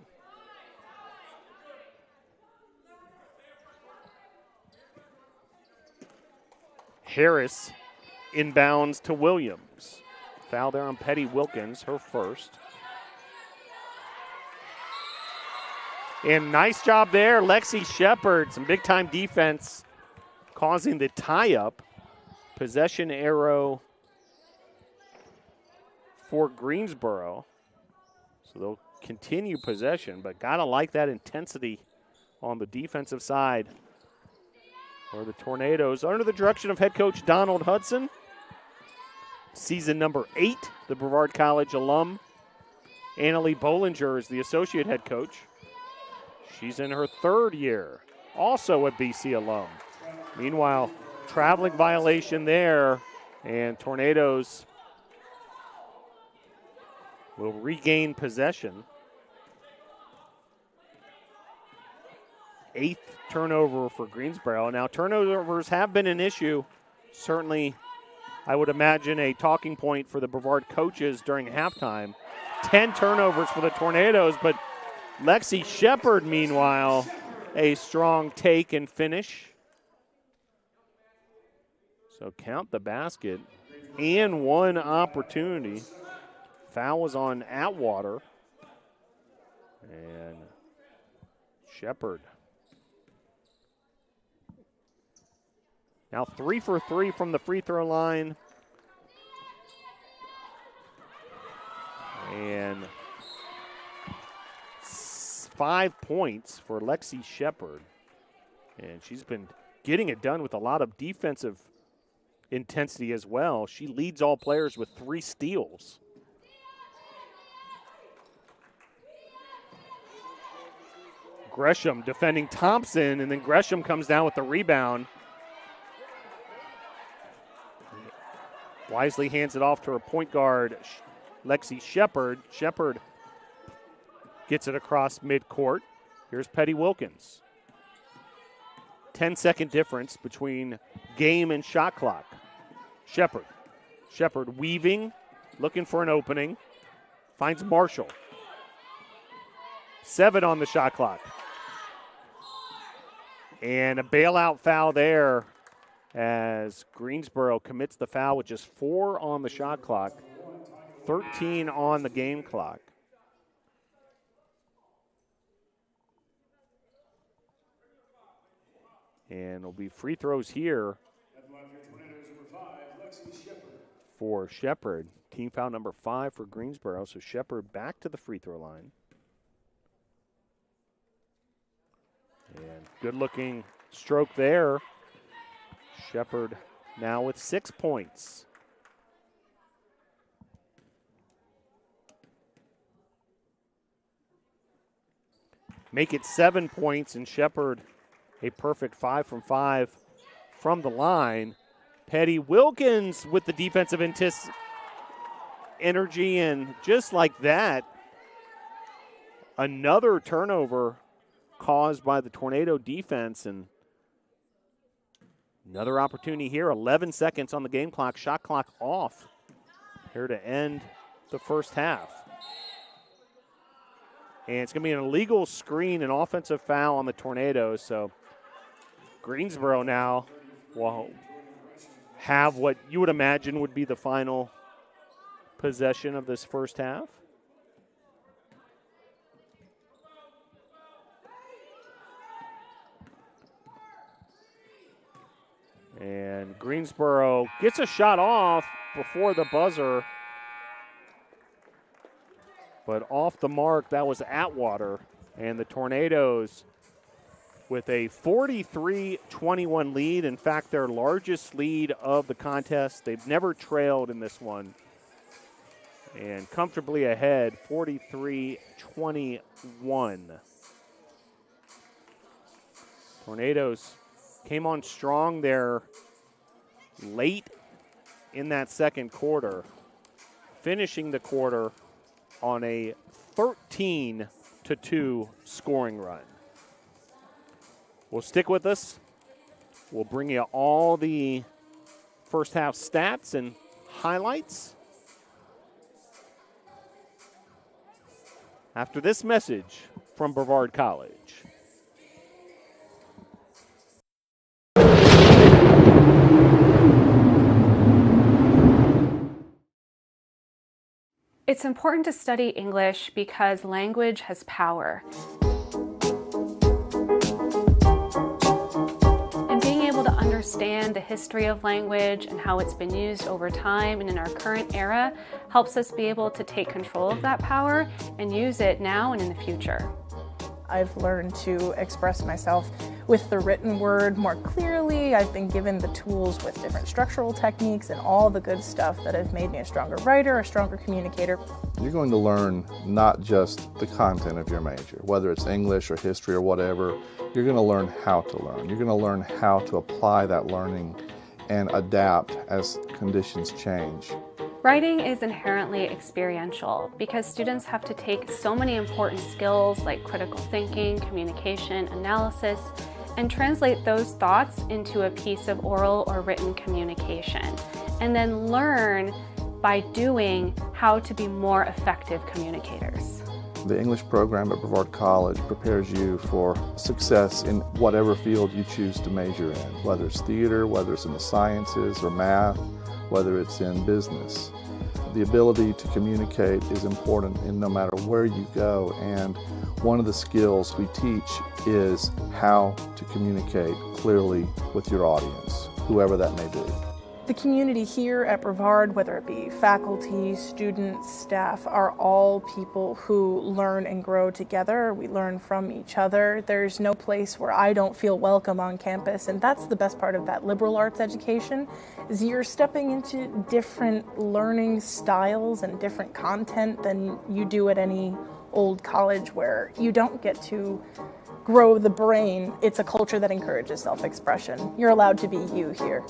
Speaker 1: Harris inbounds to Williams. Foul there on Petty Wilkins, her first. And nice job there, Lexi Shepard. Some big-time defense causing the tie-up. Possession arrow for Greensboro. So they'll continue possession, but gotta like that intensity on the defensive side for the Tornadoes. Under the direction of head coach Donald Hudson. Season number 8, the Brevard College alum. Annalie Bollinger is the associate head coach. She's in her 3rd year, also a BC alum. Meanwhile, traveling violation there, and Tornadoes will regain possession. 8th turnover for Greensboro. Now, turnovers have been an issue. Certainly, I would imagine a talking point for the Brevard coaches during halftime. 10 turnovers for the Tornadoes, but Lexi Shepard, meanwhile, a strong take and finish. So count the basket and 1 opportunity. Foul was on Atwater. And Shepard. Now 3 for 3 from the free throw line. And 5 points for Lexi Shepard. And she's been getting it done with a lot of defensive intensity as well. She leads all players with 3 steals. Gresham defending Thompson, and then Gresham comes down with the rebound. Wisely hands it off to her point guard, Lexi Shepard. Shepard gets it across midcourt. Here's Petty Wilkins. 10-second difference between game and shot clock. Shepard. Shepard weaving, looking for an opening. Finds Marshall. 7 on the shot clock. And a bailout foul there as Greensboro commits the foul with just 4 on the shot clock, 13 on the game clock. And it'll be free throws here for Shepard. Team foul number 5 for Greensboro. So Shepard back to the free throw line. And good looking stroke there. Shepard now with 6 points. Make it 7 points, and Shepard a perfect 5 from 5 from the line. Petty Wilkins with the defensive energy, and just like that, another turnover caused by the Tornado defense, and another opportunity here. 11 seconds on the game clock, shot clock off here to end the first half. And it's going to be an illegal screen, an offensive foul on the Tornadoes. So Greensboro now will have what you would imagine would be the final possession of this first half. And Greensboro gets a shot off before the buzzer. But off the mark, that was Atwater. And the Tornadoes with a 43-21 lead. In fact, their largest lead of the contest. They've never trailed in this one. And comfortably ahead, 43-21. Tornadoes came on strong there late in that second quarter, finishing the quarter on a 13-2 scoring run. Well, stick with us. We'll bring you all the first half stats and highlights after this message from Brevard College.
Speaker 9: It's important to study English because language has power. And being able to understand the history of language and how it's been used over time and in our current era helps us be able to take control of that power and use it now and in the future.
Speaker 10: I've learned to express myself with the written word more clearly. I've been given the tools with different structural techniques and all the good stuff that have made me a stronger writer, a stronger communicator.
Speaker 11: You're going to learn not just the content of your major, whether it's English or history or whatever. You're going to learn how to learn. You're going to learn how to apply that learning and adapt as conditions change.
Speaker 9: Writing is inherently experiential because students have to take so many important skills like critical thinking, communication, analysis, and translate those thoughts into a piece of oral or written communication, and then learn by doing how to be more effective communicators.
Speaker 11: The English program at Brevard College prepares you for success in whatever field you choose to major in, whether it's theater, whether it's in the sciences or math, whether it's in business. The ability to communicate is important in no matter where you go, and one of the skills we teach is how to communicate clearly with your audience, whoever that may be.
Speaker 10: The community here at Brevard, whether it be faculty, students, staff, are all people who learn and grow together. We learn from each other. There's no place where I don't feel welcome on campus, and that's the best part of that liberal arts education, is you're stepping into different learning styles and different content than you do at any old college where you don't get to grow the brain. It's a culture that encourages self-expression. You're allowed to be you here.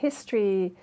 Speaker 12: history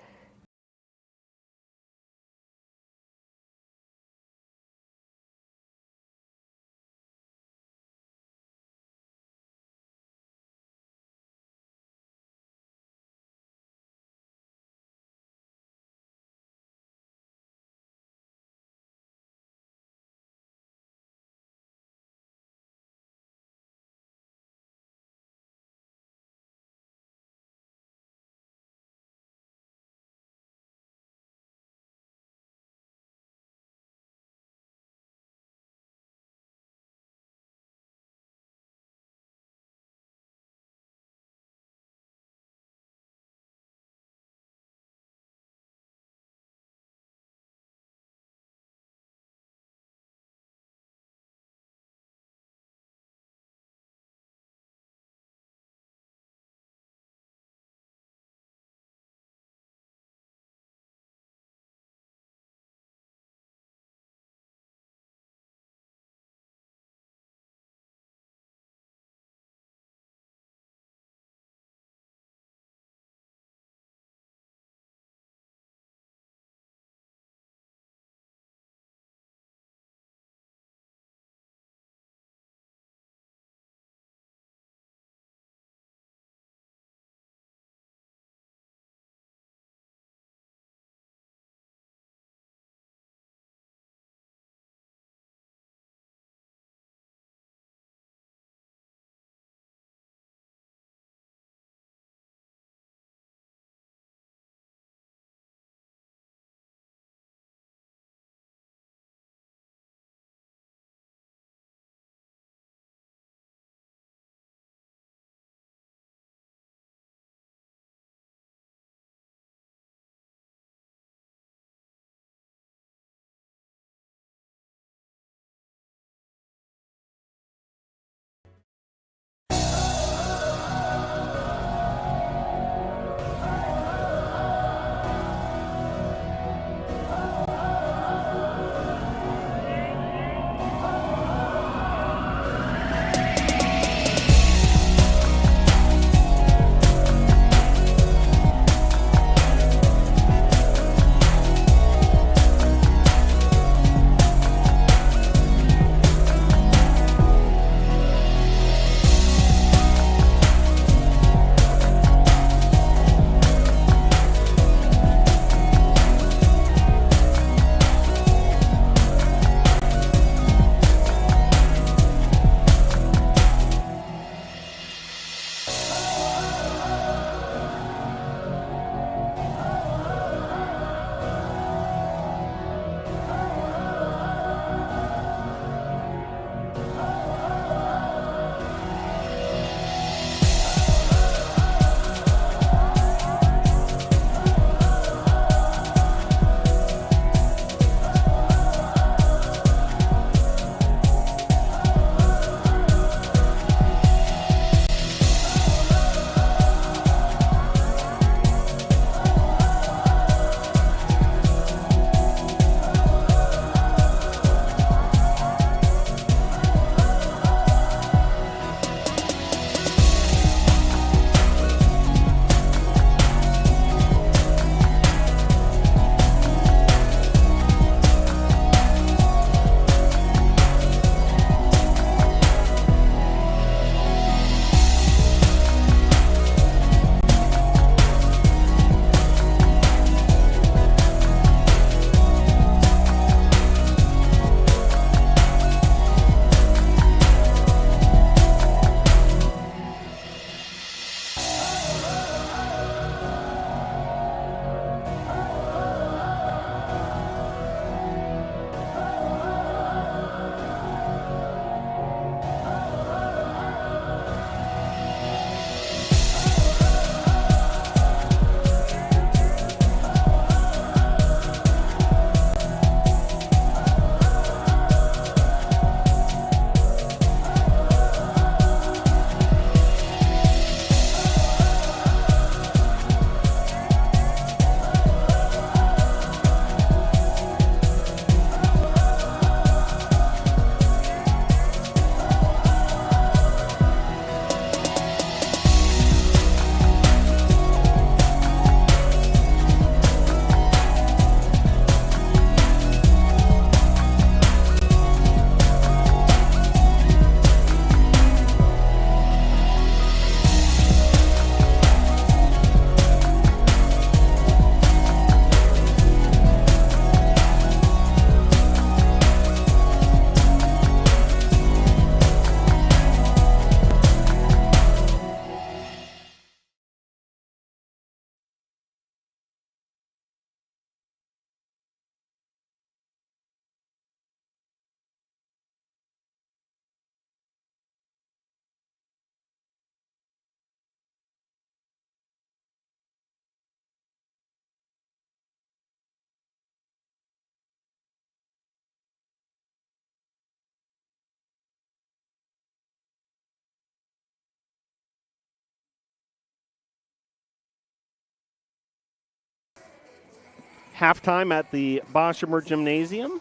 Speaker 1: Halftime at the Boshemer Gymnasium.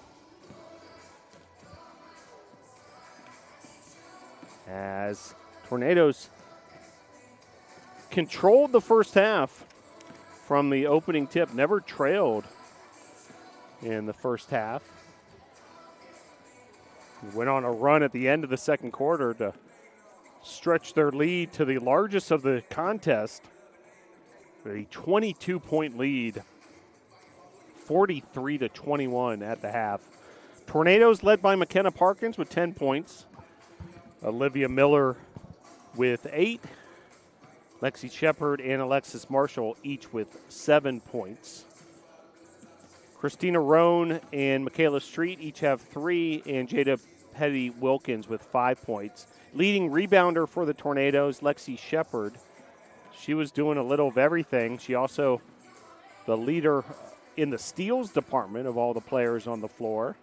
Speaker 1: As Tornadoes controlled the first half from the opening tip, never trailed in the first half. Went on a run at the end of the second quarter to stretch their lead to the largest of the contest, a 22-point lead, 43-21 at the half. Tornadoes led by McKenna Parkins with 10 points. Olivia Miller with 8. Lexi Shepard and Alexis Marshall each with 7 points. Christina Roan and Michaela Street each have 3, and Jada Petty Wilkins with 5 points. Leading rebounder for the Tornadoes, Lexi Shepard. She was doing a little of everything. She also the leader in the steals department of all the players on the floor.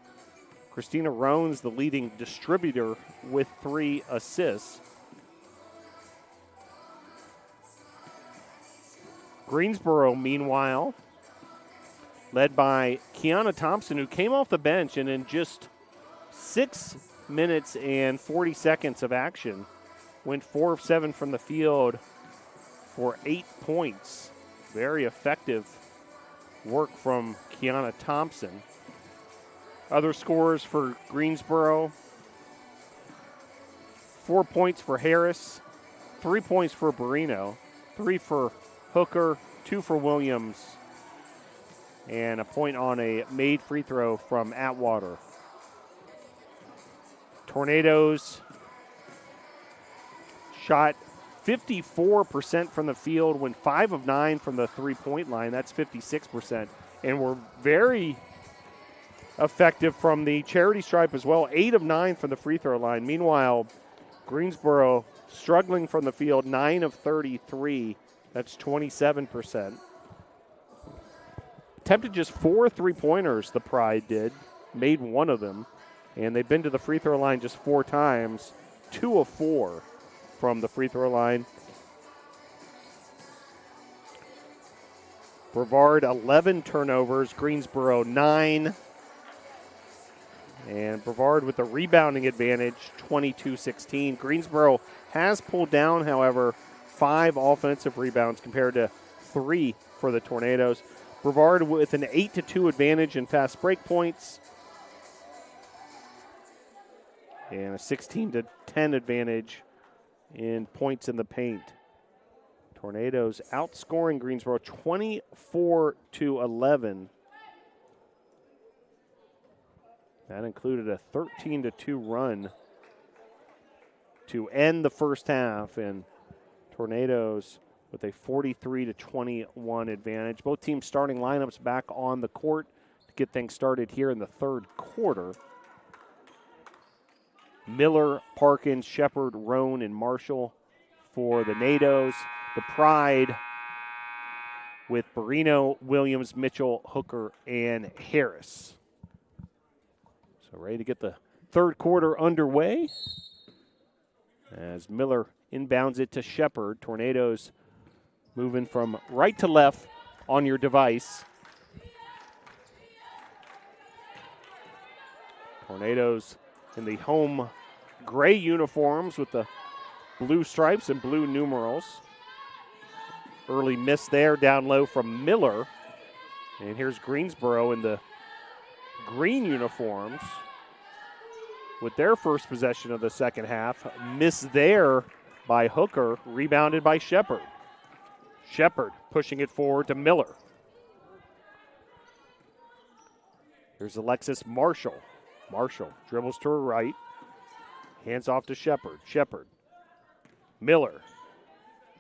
Speaker 1: Christina Roan's the leading distributor with 3 assists. Greensboro, meanwhile, led by Kiana Thompson, who came off the bench and in just 6 minutes and 40 seconds of action went 4 of 7 from the field for 8 points. Very effective work from Kiana Thompson. Other scorers for Greensboro: 4 points for Harris, 3 points for Barino, 3 for Hooker, 2 for Williams, and a point on a made free throw from Atwater. Tornadoes shot 54% from the field, went 5 of 9 from the three-point line. That's 56%. And were very effective from the charity stripe as well. 8 of 9 from the free throw line. Meanwhile, Greensboro struggling from the field, 9 of 33. That's 27%. Attempted just 4 three-pointers, the Pride did. Made 1 of them. And they've been to the free throw line just 4 times. 2 of 4 from the free throw line. Brevard, 11 turnovers. Greensboro, 9. And Brevard with the rebounding advantage, 22-16. Greensboro has pulled down, however, 5 offensive rebounds compared to 3 for the Tornadoes. Brevard with an 8-2 advantage in fast break points. And a 16-10 advantage in points in the paint. Tornadoes outscoring Greensboro 24-11. That included a 13-2 run to end the first half, and Tornadoes with a 43-21 advantage. Both teams starting lineups back on the court to get things started here in the third quarter. Miller, Parkins, Shepard, Roan, and Marshall for the Nados. The Pride with Barino, Williams, Mitchell, Hooker, and Harris. So ready to get the third quarter underway as Miller inbounds it to Shepard. Tornadoes moving from right to left on your device. Tornadoes in the home gray uniforms with the blue stripes and blue numerals. Early miss there, down low from Miller. And here's Greensboro in the green uniforms with their first possession of the second half. Miss there by Hooker, rebounded by Shepard. Shepard pushing it forward to Miller. Here's Alexis Marshall. Marshall dribbles to her right. Hands off to Shepard. Shepard. Miller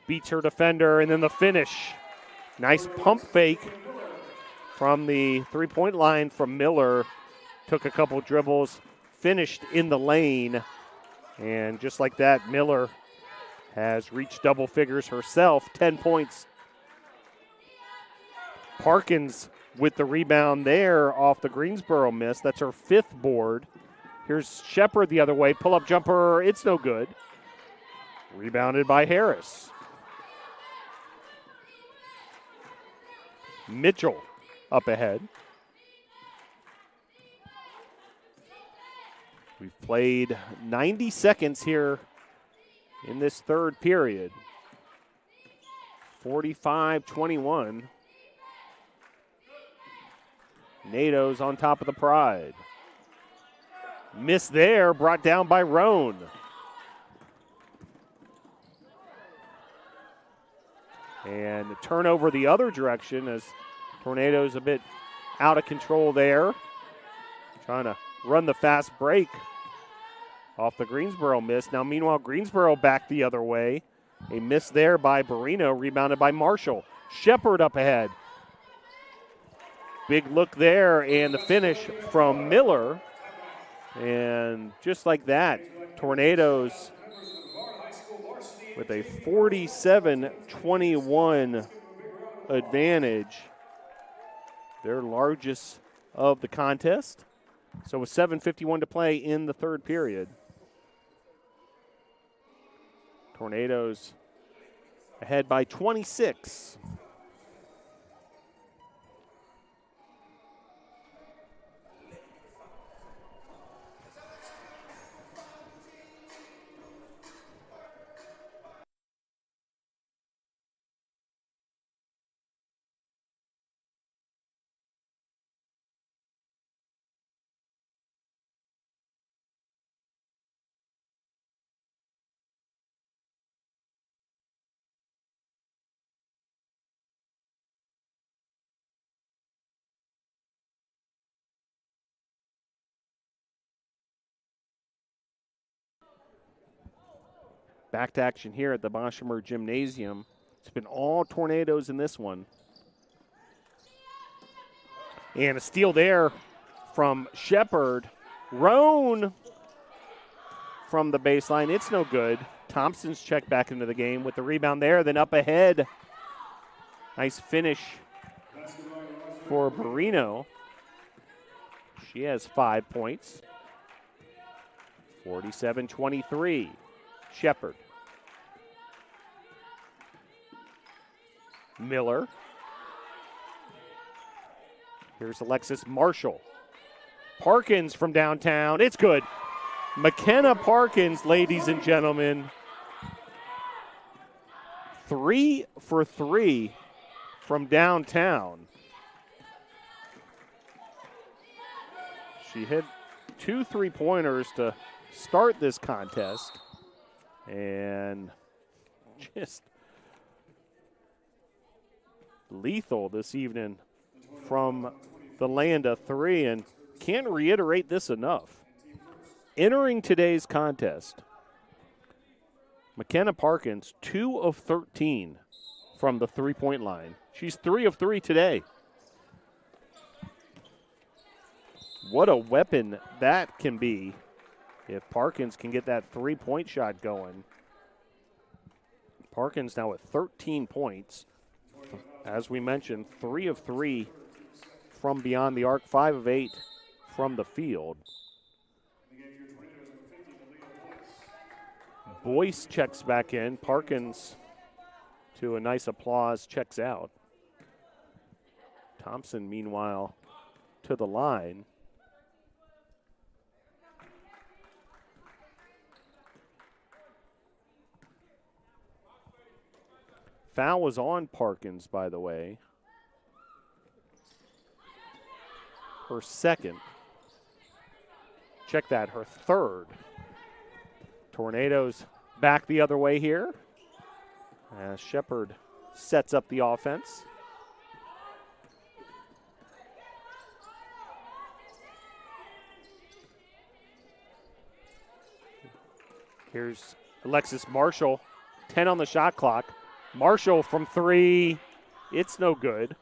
Speaker 1: beats her defender, and then the finish. Nice pump fake from the three-point line from Miller. Took a couple dribbles, finished in the lane. And just like that, Miller has reached double figures herself, 10 points. Parkins with the rebound there off the Greensboro miss. That's her 5th board. Here's Shepard the other way. Pull-up jumper. It's no good. Rebounded by Harris. Mitchell up ahead. We've played 90 seconds here in this third period. 45-21. Tornadoes on top of the Pride. Miss there, brought down by Roan. And turnover the other direction as Tornadoes a bit out of control there. Trying to run the fast break off the Greensboro miss. Now, meanwhile, Greensboro back the other way. A miss there by Barino, rebounded by Marshall. Shepard up ahead. Big look there, and the finish from Miller. And just like that, Tornadoes with a 47-21 advantage. Their largest of the contest. So with 7:51 to play in the third period. Tornadoes ahead by 26. Back to action here at the Boshemer Gymnasium. It's been all Tornadoes in this one. And a steal there from Shepard. Roan from the baseline. It's no good. Thompson's checked back into the game with the rebound there. Then up ahead. Nice finish for Barino. She has 5 points. 47-23. Shepard. Miller. Here's Alexis Marshall. Parkins from downtown. It's good. McKenna Parkins, ladies and gentlemen. 3 for 3 from downtown. She hit 2 3-pointers to start this contest. And just lethal this evening from the land of 3, and can't reiterate this enough. Entering today's contest, McKenna Parkins, 2 of 13 from the 3-point line. She's 3 of 3 today. What a weapon that can be if Parkins can get that 3-point shot going. Parkins now with 13 points. As we mentioned, 3 of 3 from beyond the arc, 5 of 8 from the field. Boyce checks back in. Parkins, to a nice applause, checks out. Thompson, meanwhile, to the line. Foul was on Parkins, by the way. Her second. Check that, her third. Tornadoes back the other way here as Shepard sets up the offense. Here's Alexis Marshall, 10 on the shot clock. Marshall from 3, it's no good.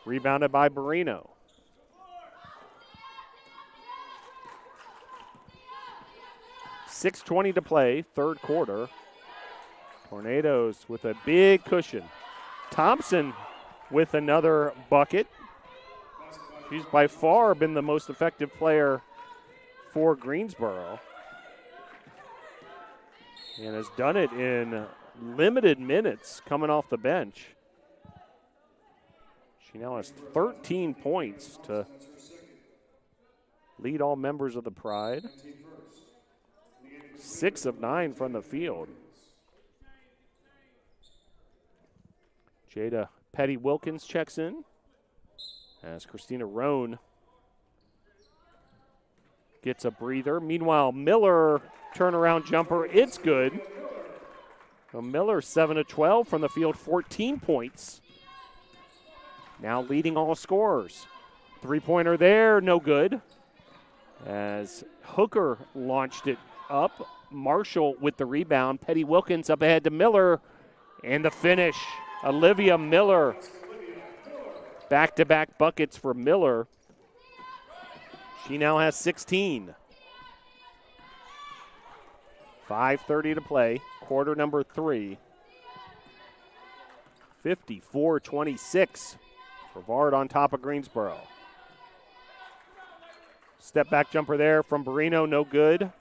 Speaker 1: Rebounded by Barino. .620 to play, third quarter. Tornadoes with a big cushion. Thompson with another bucket. She's by far been the most effective player for Greensboro. And has done it in limited minutes coming off the bench. She now has 13 points to lead all members of the Pride. 6 of 9 from the field. Jada Petty-Wilkins checks in as Christina Roan gets a breather. Meanwhile, Miller, turnaround jumper, it's good. So Miller, 7 of 12 from the field, 14 points. Now leading all scorers. Three-pointer there, no good. As Hooker launched it up. Marshall with the rebound. Petty-Wilkins up ahead to Miller. And the finish. Olivia Miller. Back-to-back buckets for Miller. She now has 16. 5:30 to play. Quarter number 3. 54-26. Brevard on top of Greensboro. Step back jumper there from Barino, no good.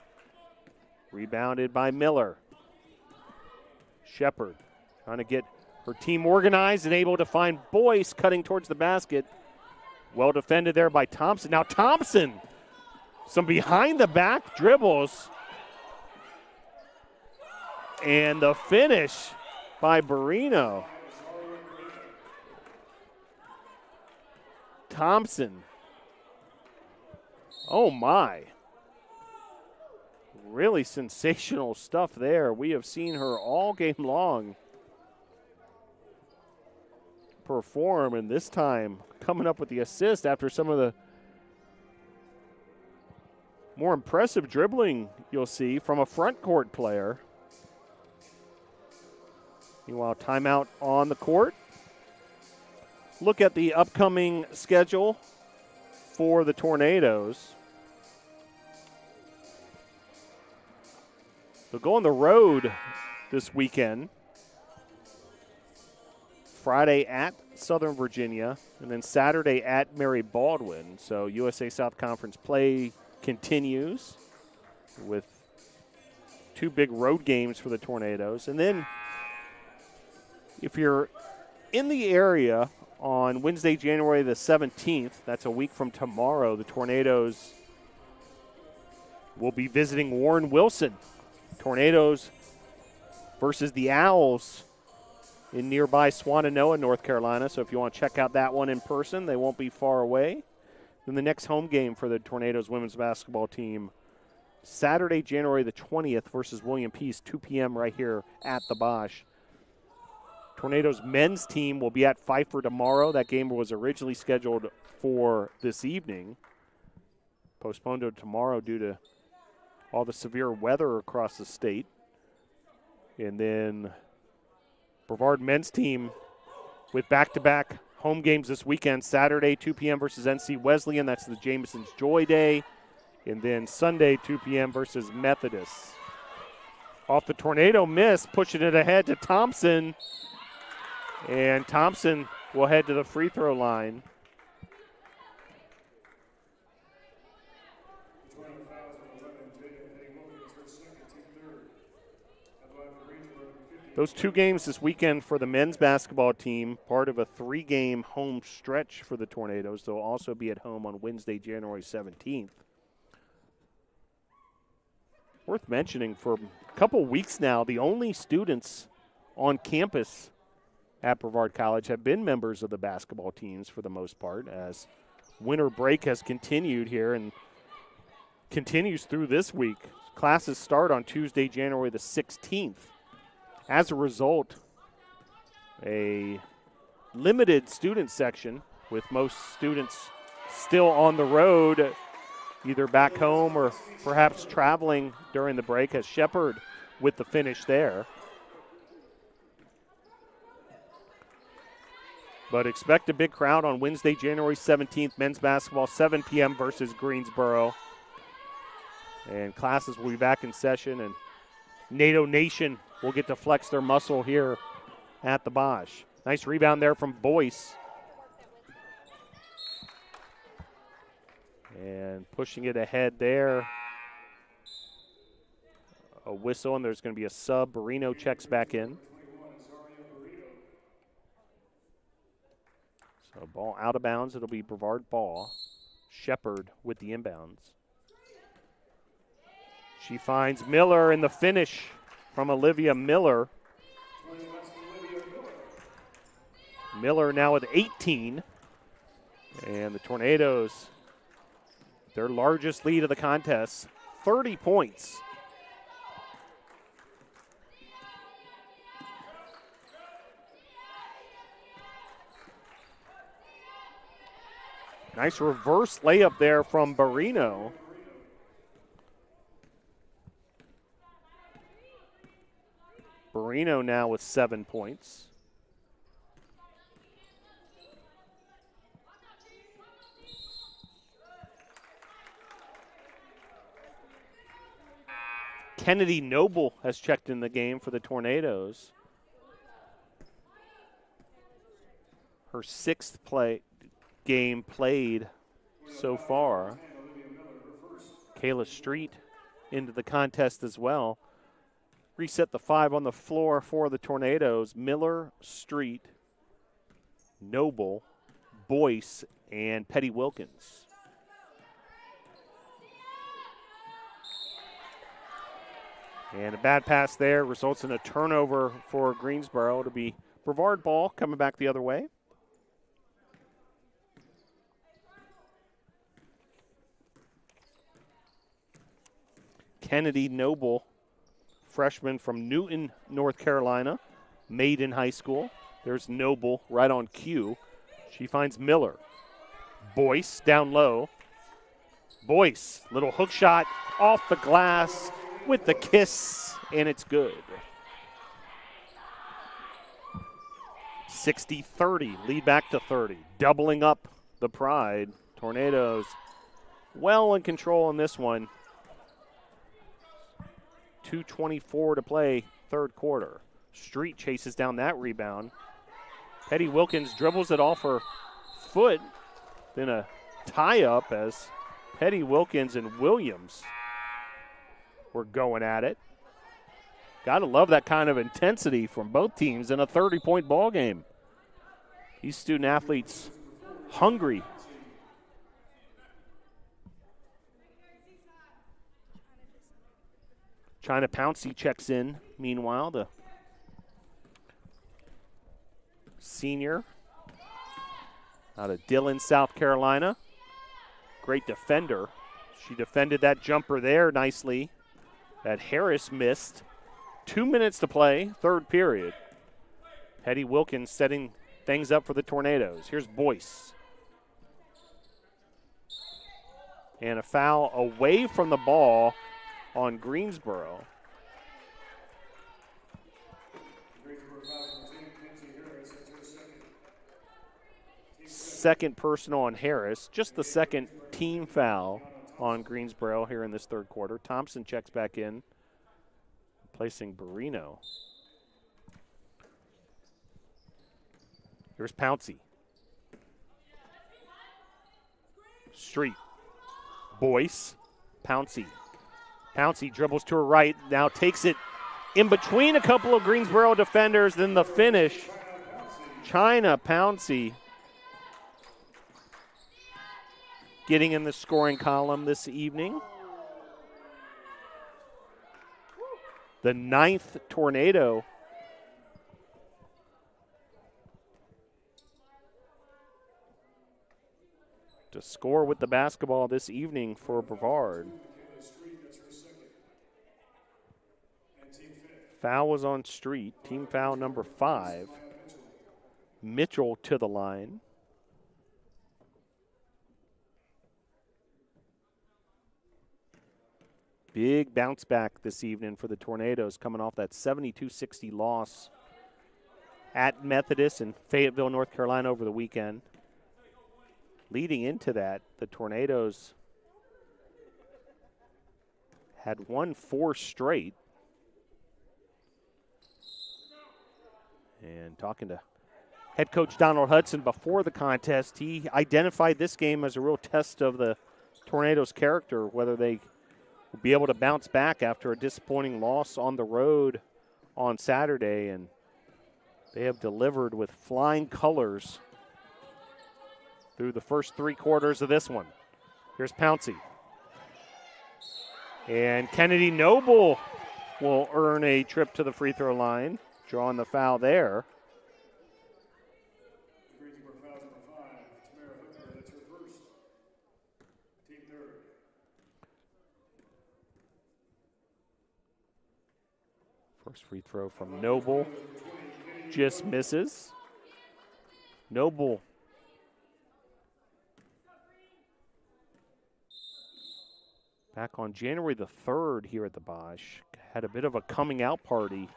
Speaker 1: Rebounded by Miller. Shepard trying to get her team organized and able to find Boyce cutting towards the basket. Well defended there by Thompson. Now Thompson, some behind the back dribbles. And the finish by Barino. Thompson. Oh my. Really sensational stuff there. We have seen her all game long perform, and this time coming up with the assist after some of the more impressive dribbling you'll see from a front court player. Meanwhile, timeout on the court. Look at the upcoming schedule for the Tornadoes. They'll go on the road this weekend. Friday at Southern Virginia, and then Saturday at Mary Baldwin. So USA South Conference play continues with 2 big road games for the Tornadoes. And then if you're in the area on Wednesday, January the 17th, that's a week from tomorrow, the Tornadoes will be visiting Warren Wilson. Tornadoes versus the Owls in nearby Swannanoa, North Carolina. So if you want to check out that one in person, they won't be far away. Then the next home game for the Tornadoes women's basketball team, Saturday, January the 20th versus William Peace, 2 p.m. right here at the Bosch. Tornadoes men's team will be at Pfeiffer tomorrow. That game was originally scheduled for this evening. Postponed to tomorrow due to all the severe weather across the state. And then Brevard men's team with back-to-back home games this weekend. Saturday, 2 p.m. versus NC Wesleyan. That's the Jameson's Joy Day. And then Sunday, 2 p.m. versus Methodist. Off the Tornado miss, pushing it ahead to Thompson. And Thompson will head to the free throw line. Those 2 games this weekend for the men's basketball team, part of a 3-game home stretch for the Tornadoes. They'll also be at home on Wednesday, January 17th. Worth mentioning, for a couple weeks now, the only students on campus at Brevard College have been members of the basketball teams for the most part, as winter break has continued here and continues through this week. Classes start on Tuesday, January the 16th. As a result, a limited student section with most students still on the road, either back home or perhaps traveling during the break, as Shepard with the finish there. But expect a big crowd on Wednesday, January 17th, men's basketball, 7 p.m. versus Greensboro. And classes will be back in session, and NATO Nation will get to flex their muscle here at the Bosch. Nice rebound there from Boyce. And pushing it ahead there. A whistle, and there's going to be a sub. Barino checks back in. So ball out of bounds. It'll be Brevard ball. Shepard with the inbounds. She finds Miller in the finish from Olivia Miller. Miller now with 18. And the Tornadoes, their largest lead of the contest, 30 points. Nice reverse layup there from Barino. Barino now with 7 points. Kennedy Noble has checked in the game for the Tornadoes. Her 6th game played so far. Kayla Street into the contest as well. Reset the 5 on the floor for the Tornadoes. Miller, Street, Noble, Boyce, and Petty Wilkins. And a bad pass there results in a turnover for Greensboro. It'll be Brevard ball coming back the other way. Kennedy Noble, freshman from Newton, North Carolina, made in high school. There's Noble right on cue. She finds Miller. Boyce down low. Boyce, little hook shot off the glass with the kiss, and it's good. 60-30, lead back to 30. Doubling up the Pride. Tornadoes well in control in this one. 2:24 to play, third quarter. Street chases down that rebound. Petty Wilkins dribbles it off her foot. Then a tie-up as Petty Wilkins and Williams were going at it. Got to love that kind of intensity from both teams in a 30-point ball game. These student athletes hungry. China Pouncey checks in. Meanwhile, the senior out of Dillon, South Carolina. Great defender. She defended that jumper there nicely that Harris missed. 2 minutes to play, third period. Petty Wilkins setting things up for the Tornadoes. Here's Boyce. And a foul away from the ball on Greensboro. Second personal on Harris. Just the second team foul on Greensboro here in this third quarter. Thompson checks back in, replacing Barino. Here's Pouncey. Street. Boyce. Pouncey. Pouncey dribbles to her right, now takes it in between a couple of Greensboro defenders, then the finish. China Pouncey getting in the scoring column this evening. The 9th Tornado to score with the basketball this evening for Brevard. Foul was on Street, team foul number 5. Mitchell to the line. Big bounce back this evening for the Tornadoes, coming off that 72-60 loss at Methodist in Fayetteville, North Carolina over the weekend. Leading into that, the Tornadoes had won 4 straight. And talking to head coach Donald Hudson before the contest, he identified this game as a real test of the Tornadoes' character, whether they will be able to bounce back after a disappointing loss on the road on Saturday. And they have delivered with flying colors through the first 3 quarters of this one. Here's Pouncey. And Kennedy Noble will earn a trip to the free throw line, drawing the foul there. First free throw from Noble just misses. Noble back on January the 3rd here at the Bosch. Had a bit of a coming out party.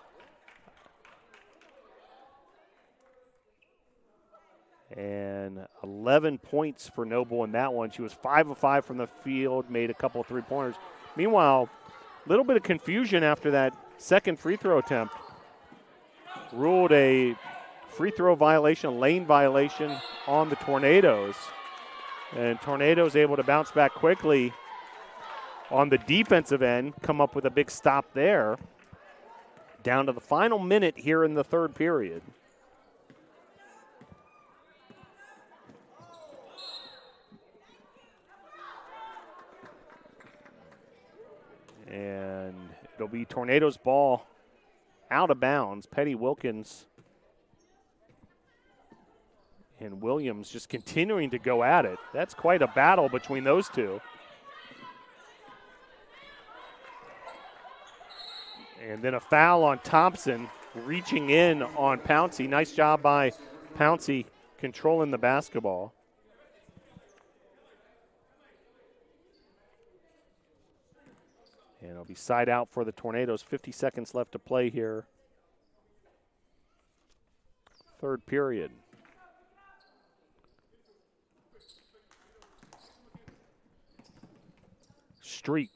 Speaker 1: And 11 points for Noble in that one. She was 5 of 5 from the field, made a couple of 3-pointers. Meanwhile, a little bit of confusion after that second free throw attempt. Ruled a free throw violation, lane violation on the Tornadoes. And Tornadoes able to bounce back quickly on the defensive end, come up with a big stop there. Down to the final minute here in the 3rd period. And it'll be Tornadoes ball out of bounds. Petty Wilkins and Williams just continuing to go at it. That's quite a battle between those two. And then a foul on Thompson, reaching in on Pouncey. Nice job by Pouncey controlling the basketball. And it'll be side out for the Tornadoes. 50 seconds left to play here. 3rd period. Street.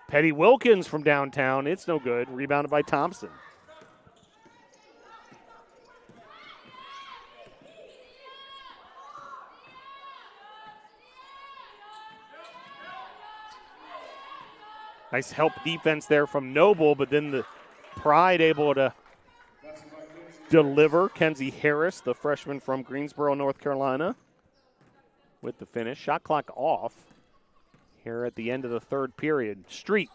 Speaker 1: Petty Wilkins from downtown. It's no good. Rebounded by Thompson. Nice help defense there from Noble, but then the Pride able to deliver. Kenzie Harris, the freshman from Greensboro, North Carolina, with the finish. Shot clock off here at the end of the 3rd period. Street.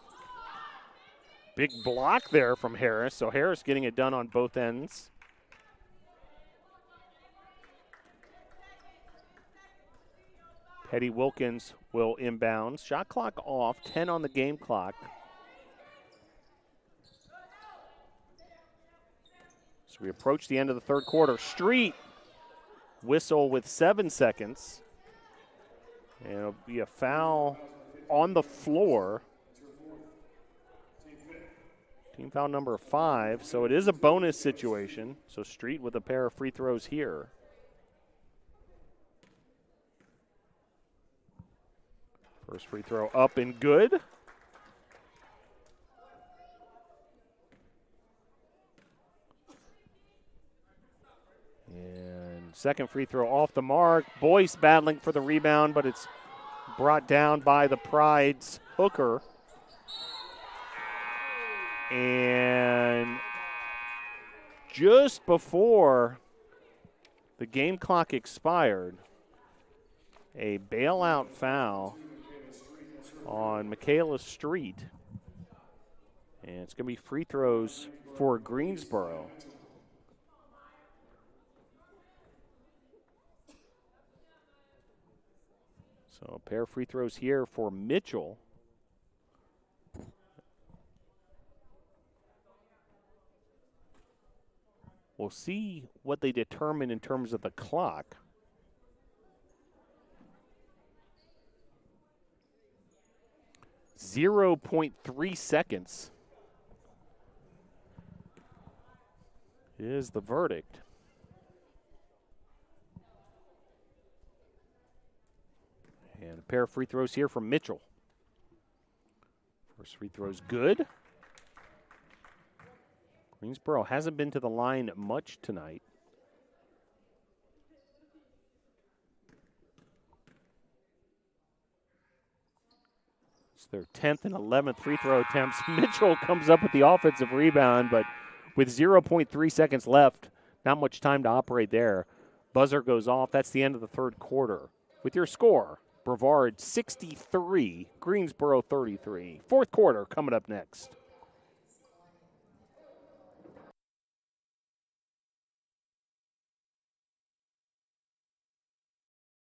Speaker 1: Big block there from Harris, so Harris getting it done on both ends. Petty Wilkins will inbound. Shot clock off, 10 on the game clock. So we approach the end of the 3rd quarter. Street whistle with 7 seconds. And it'll be a foul on the floor. Team foul number 5. So it is a bonus situation. So Street with a pair of free throws here. First free throw up and good. And second free throw off the mark. Boyce battling for the rebound, but it's brought down by the Pride's hooker. And just before the game clock expired, a bailout foul on Michaela Street. And it's going to be free throws for Greensboro. So a pair of free throws here for Mitchell. We'll see what they determine in terms of the clock. .3 seconds is the verdict. And a pair of free throws here from Mitchell. First free throw's good. Greensboro hasn't been to the line much tonight. It's their 10th and 11th free throw attempts. Mitchell comes up with the offensive rebound, but with 0.3 seconds left, Not much time to operate there. Buzzer goes off. That's the end of the third quarter. With your score, Brevard 63, Greensboro 33. Fourth quarter coming up next.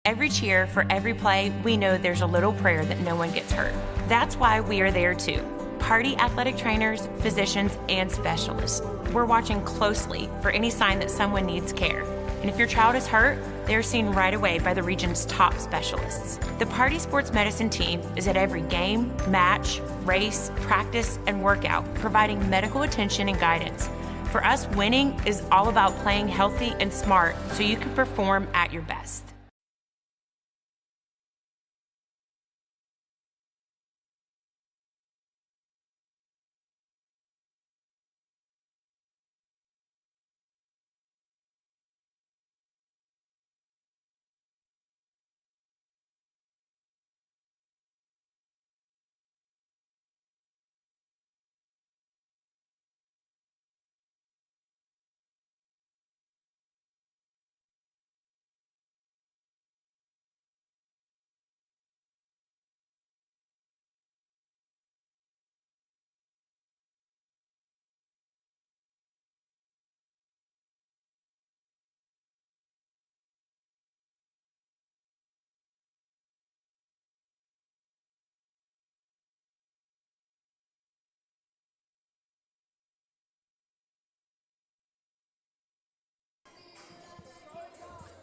Speaker 8: Every cheer, for every play, we know there's a little prayer that no one gets hurt. That's why we are there too. Party athletic trainers, physicians, and specialists. We're watching closely for any sign that someone needs care. And if your child is hurt, they're seen right away by the region's top specialists. The Party Sports Medicine team is at every game, match, race, practice, and workout, providing medical attention and guidance. For us, winning is all about playing healthy and smart so you can perform at your best.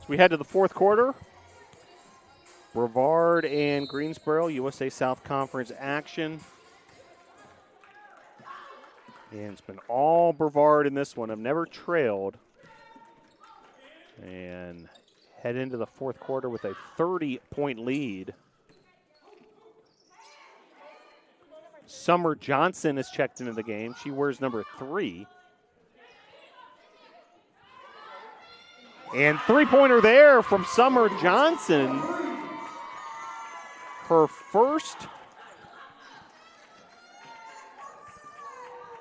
Speaker 1: We head to the fourth quarter. Brevard and Greensboro, USA South Conference action. And it's been all Brevard in this one. I've never trailed. And head into the fourth quarter with a 30-point lead. Summer Johnson is checked into the game. She wears number 3. And three-pointer there from Summer Johnson. Her first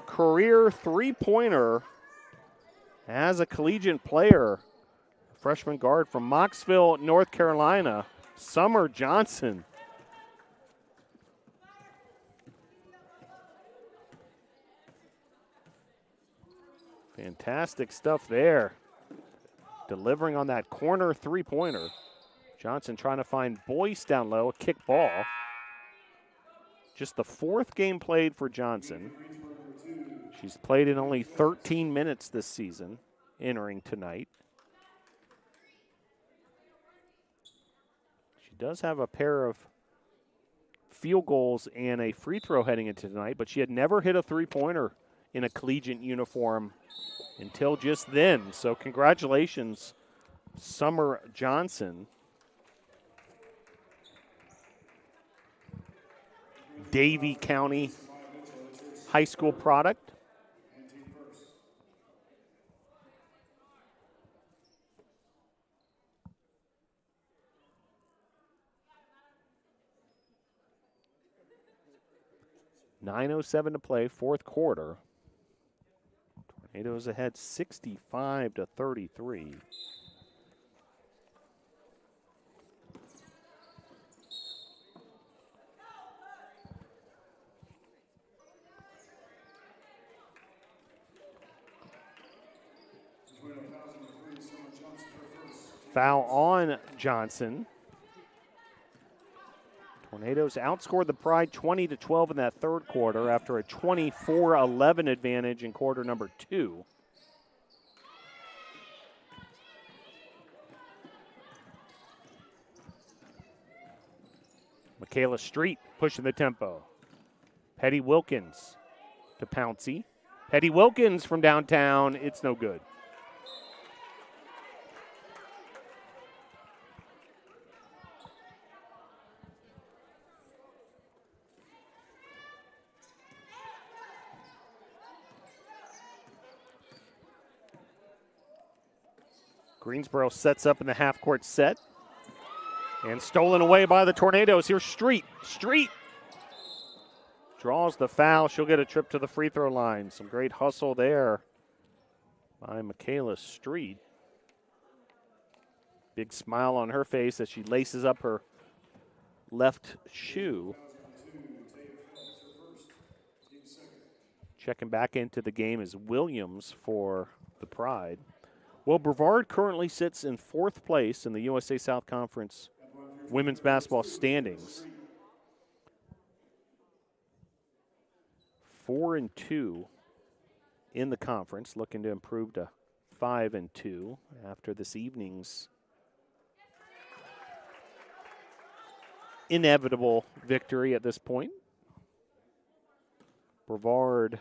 Speaker 1: career three-pointer as a collegiate player. Freshman guard from Mocksville, North Carolina, Summer Johnson. Fantastic stuff there. Delivering on that corner three-pointer. Johnson trying to find Boyce down low, a kick ball. Just the 4th game played for Johnson. She's played in only 13 minutes this season, entering tonight. She does have a pair of field goals and a free throw heading into tonight, but she had never hit a three-pointer in a collegiate uniform until just then. So congratulations, Summer Johnson. Davie County High School product. .907 to play, fourth quarter. Tornadoes ahead 65-33. Foul on Johnson. Tornadoes outscored the Pride 20-12 in that third quarter after a 24-11 advantage in quarter number 2. Michaela Street pushing the tempo. Petty Wilkins to Pouncey. Petty Wilkins from downtown, it's no good. Greensboro sets up in the half-court set. And stolen away by the Tornadoes. Here's Street. Street draws the foul. She'll get a trip to the free throw line. Some great hustle there by Michaela Street. Big smile on her face as she laces up her left shoe. Checking back into the game is Williams for the Pride. Well, Brevard currently sits in 4th place in the USA South Conference women's basketball standings. 4-2 in the conference, looking to improve to 5-2 after this evening's inevitable victory at this point. Brevard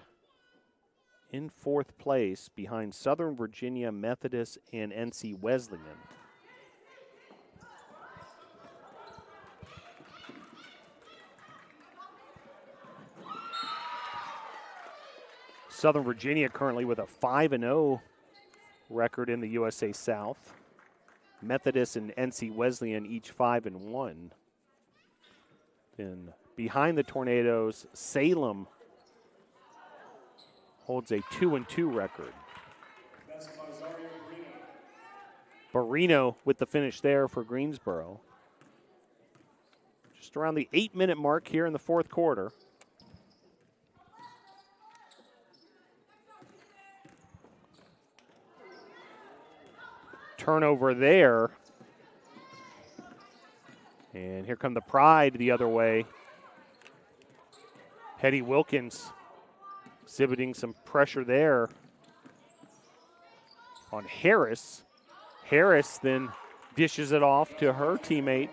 Speaker 1: in 4th place behind Southern Virginia Methodist and NC Wesleyan. Southern Virginia currently with a 5-0 record in the USA South. Methodist and NC Wesleyan each 5-1. Then behind the Tornadoes, Salem holds a 2-2 record. Barino with the finish there for Greensboro. Just around the 8-minute mark here in the 4th quarter. Turnover there. And here come the Pride the other way. Hetty Wilkins exhibiting some pressure there on Harris. Harris then dishes it off to her teammate.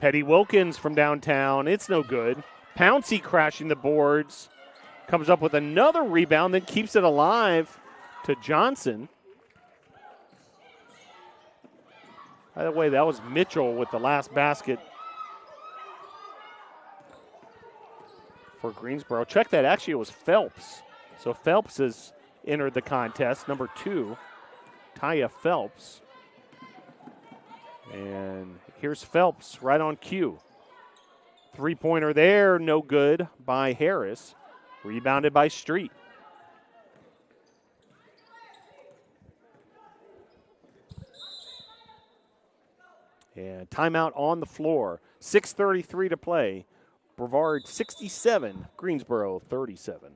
Speaker 1: Hetty Wilkins from downtown. It's no good. Pouncey crashing the boards. Comes up with another rebound, then keeps it alive to Johnson. By the way, that was Mitchell with the last basket for Greensboro. Check that. Actually, it was Phelps. So Phelps has entered the contest, number 2, Taya Phelps. And here's Phelps right on cue. Three-pointer there, no good by Harris. Rebounded by Street. And timeout on the floor. 6:33 to play. Brevard 67, Greensboro 37.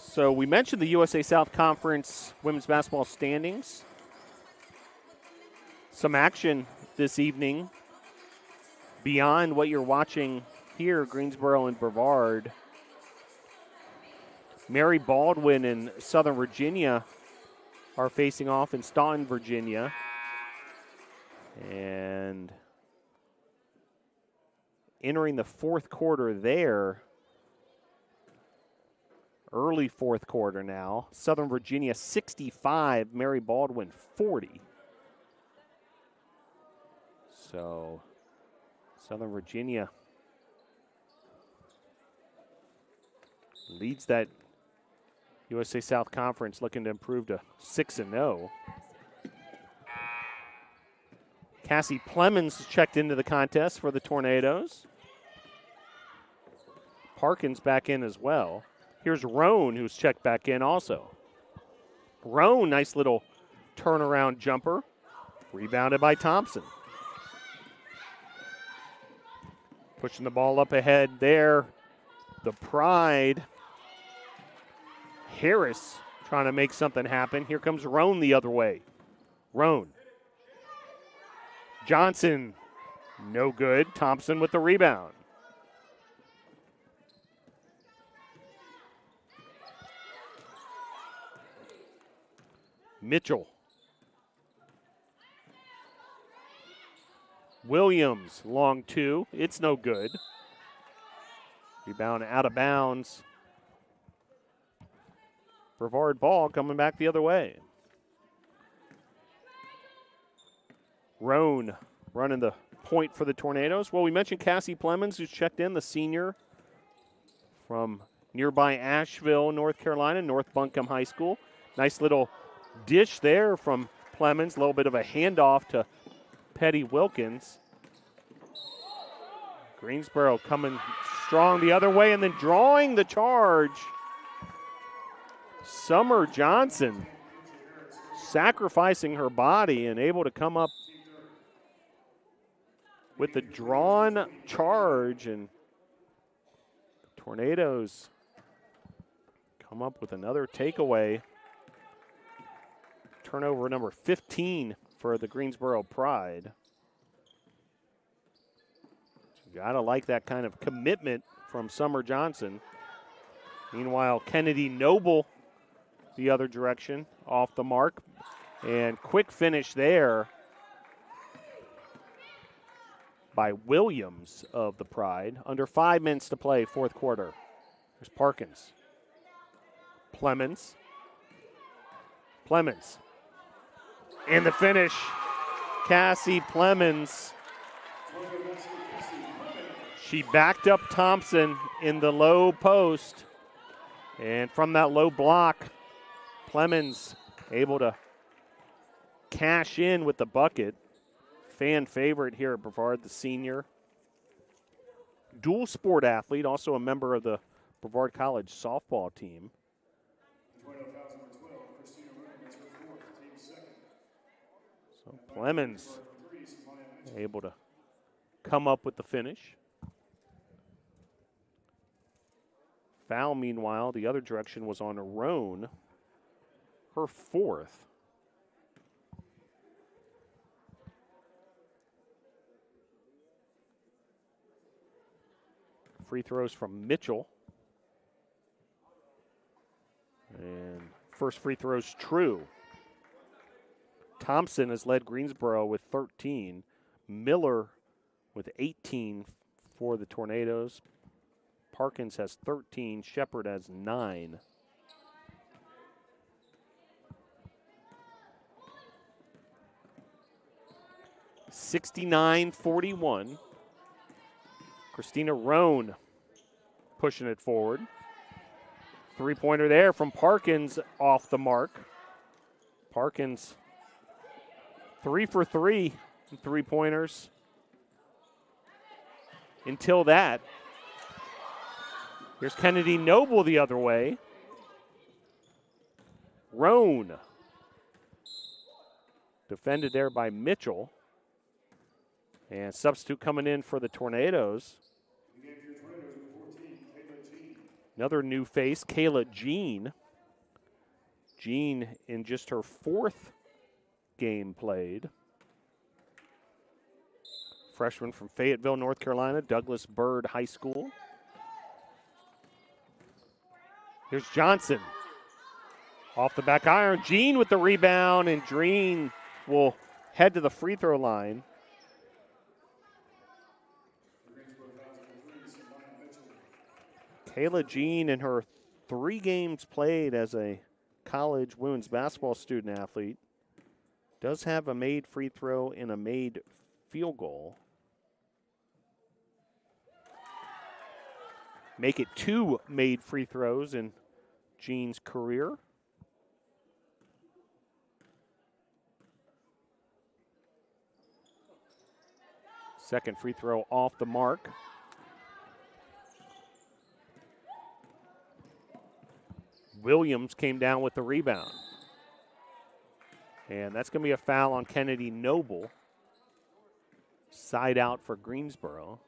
Speaker 1: So we mentioned the USA South Conference women's basketball standings. Some action this evening beyond what you're watching here, Greensboro and Brevard. Mary Baldwin and Southern Virginia are facing off in Staunton, Virginia. And entering the 4th quarter there. Early 4th quarter now. Southern Virginia 65, Mary Baldwin 40. So Southern Virginia leads that USA South Conference, looking to improve to 6-0. Cassie Plemons checked into the contest for the Tornadoes. Parkins back in as well. Here's Roan, who's checked back in also. Roan, nice little turnaround jumper. Rebounded by Thompson. Pushing the ball up ahead there. The Pride. Harris trying to make something happen. Here comes Roan the other way. Roan. Johnson, no good. Thompson with the rebound. Mitchell. Williams, long two. It's no good. Rebound out of bounds. Brevard ball coming back the other way. Roan running the point for the Tornadoes. Well, we mentioned Cassie Plemons, who's checked in, the senior from nearby Asheville, North Carolina, North Buncombe High School. Nice little dish there from Plemons, a little bit of a handoff to Petty Wilkins. Greensboro coming strong the other way and then drawing the charge. Summer Johnson sacrificing her body and able to come up with the drawn charge, and the Tornadoes come up with another takeaway. Turnover number 15 for the Greensboro Pride. You gotta like that kind of commitment from Summer Johnson. Meanwhile, Kennedy Noble the other direction, off the mark, and quick finish there by Williams of the Pride. Under 5 minutes to play, fourth quarter. There's Parkins. Plemons. And the finish, Cassie Plemons. She backed up Thompson in the low post, and from that low block, Plemons able to cash in with the bucket. Fan favorite here at Brevard, the senior. Dual sport athlete, also a member of the Brevard College softball team. So Plemons able to come up with the finish. Foul, meanwhile, the other direction was on Roan, her fourth. Free throws from Mitchell. And first free throw's true. Thompson has led Greensboro with 13. Miller with 18 for the Tornadoes. Parkins has 13. Shepard has 9. (69-41). Christina Roan pushing it forward. Three-pointer there from Parkins off the mark. Parkins 3 for 3 three-pointers until that. Here's Kennedy Noble the other way. Roan defended there by Mitchell. And substitute coming in for the Tornadoes. Another new face, Kayla Jean. Jean in just her fourth game played. Freshman from Fayetteville, North Carolina, Douglas Byrd High School. Here's Johnson. Off the back iron, Jean with the rebound, and Jean will head to the free throw line. Kayla Jean in her 3 games played as a college women's basketball student athlete does have a made free throw and a made field goal. Make it 2 made free throws in Jean's career. Second free throw off the mark. Williams came down with the rebound. And that's going to be a foul on Kennedy Noble. Side out for Greensboro.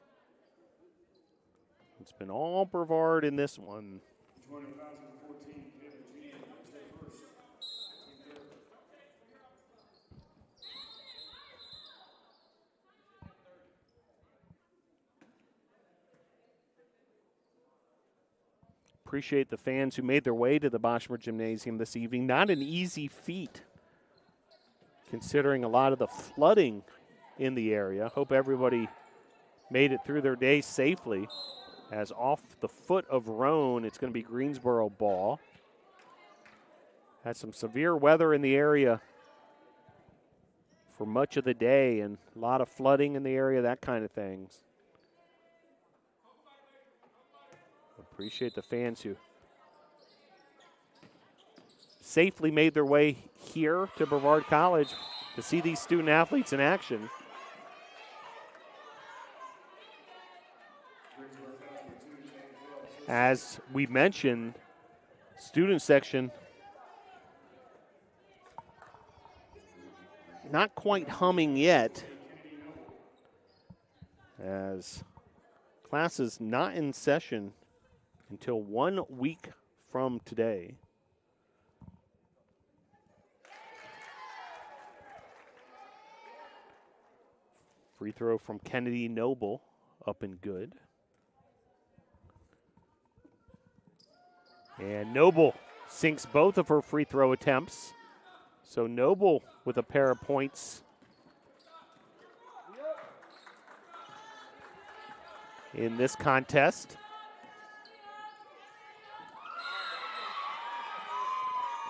Speaker 1: It's been all Brevard in this one. Appreciate the fans who made their way to the Boschmer Gymnasium this evening. Not an easy feat, considering a lot of the flooding in the area. Hope everybody made it through their day safely. As off the foot of Roan, it's going to be Greensboro ball. Had some severe weather in the area for much of the day, and a lot of flooding in the area, that kind of things. Appreciate the fans who safely made their way here to Brevard College to see these student athletes in action. As we mentioned, student section not quite humming yet, as class is not in session until 1 week from today. Free throw from Kennedy Noble, up and good. And Noble sinks both of her free throw attempts. So Noble with a pair of points in this contest.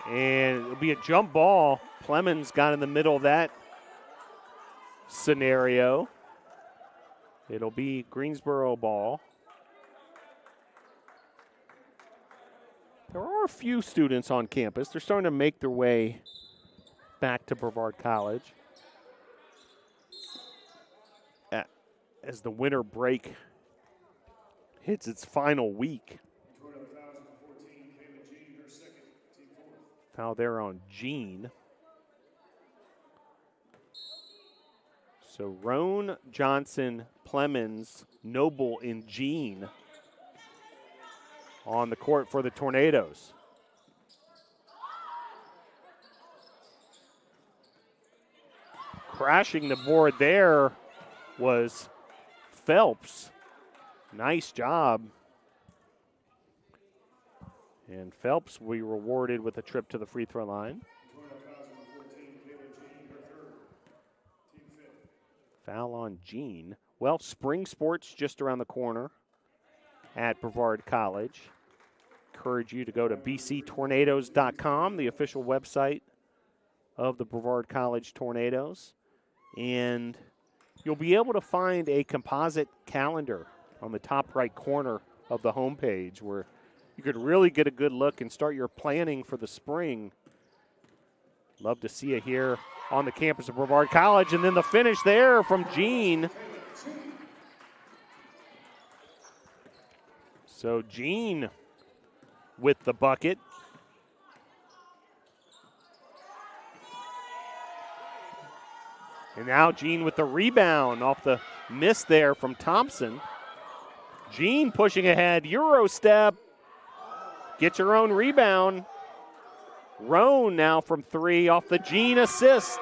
Speaker 1: And it'll be a jump ball. Plemons got in the middle of that scenario. It'll be Greensboro ball. There are a few students on campus. They're starting to make their way back to Brevard College as the winter break hits its final week. Foul there on Jean. So Roan, Johnson, Plemons, Noble, and Jean on the court for the Tornadoes. Crashing the board there was Phelps. Nice job. And Phelps will be rewarded with a trip to the free throw line. Foul on Jean. Well, spring sports just around the corner at Brevard College. Encourage you to go to bctornadoes.com, the official website of the Brevard College Tornadoes. And you'll be able to find a composite calendar on the top right corner of the homepage where you could really get a good look and start your planning for the spring. Love to see you here on the campus of Brevard College. And then the finish there from Jean. So Jean with the bucket. And now Jean with the rebound off the miss there from Thompson. Jean pushing ahead, Euro step. Gets her own rebound. Roan now from three off the Jean assist.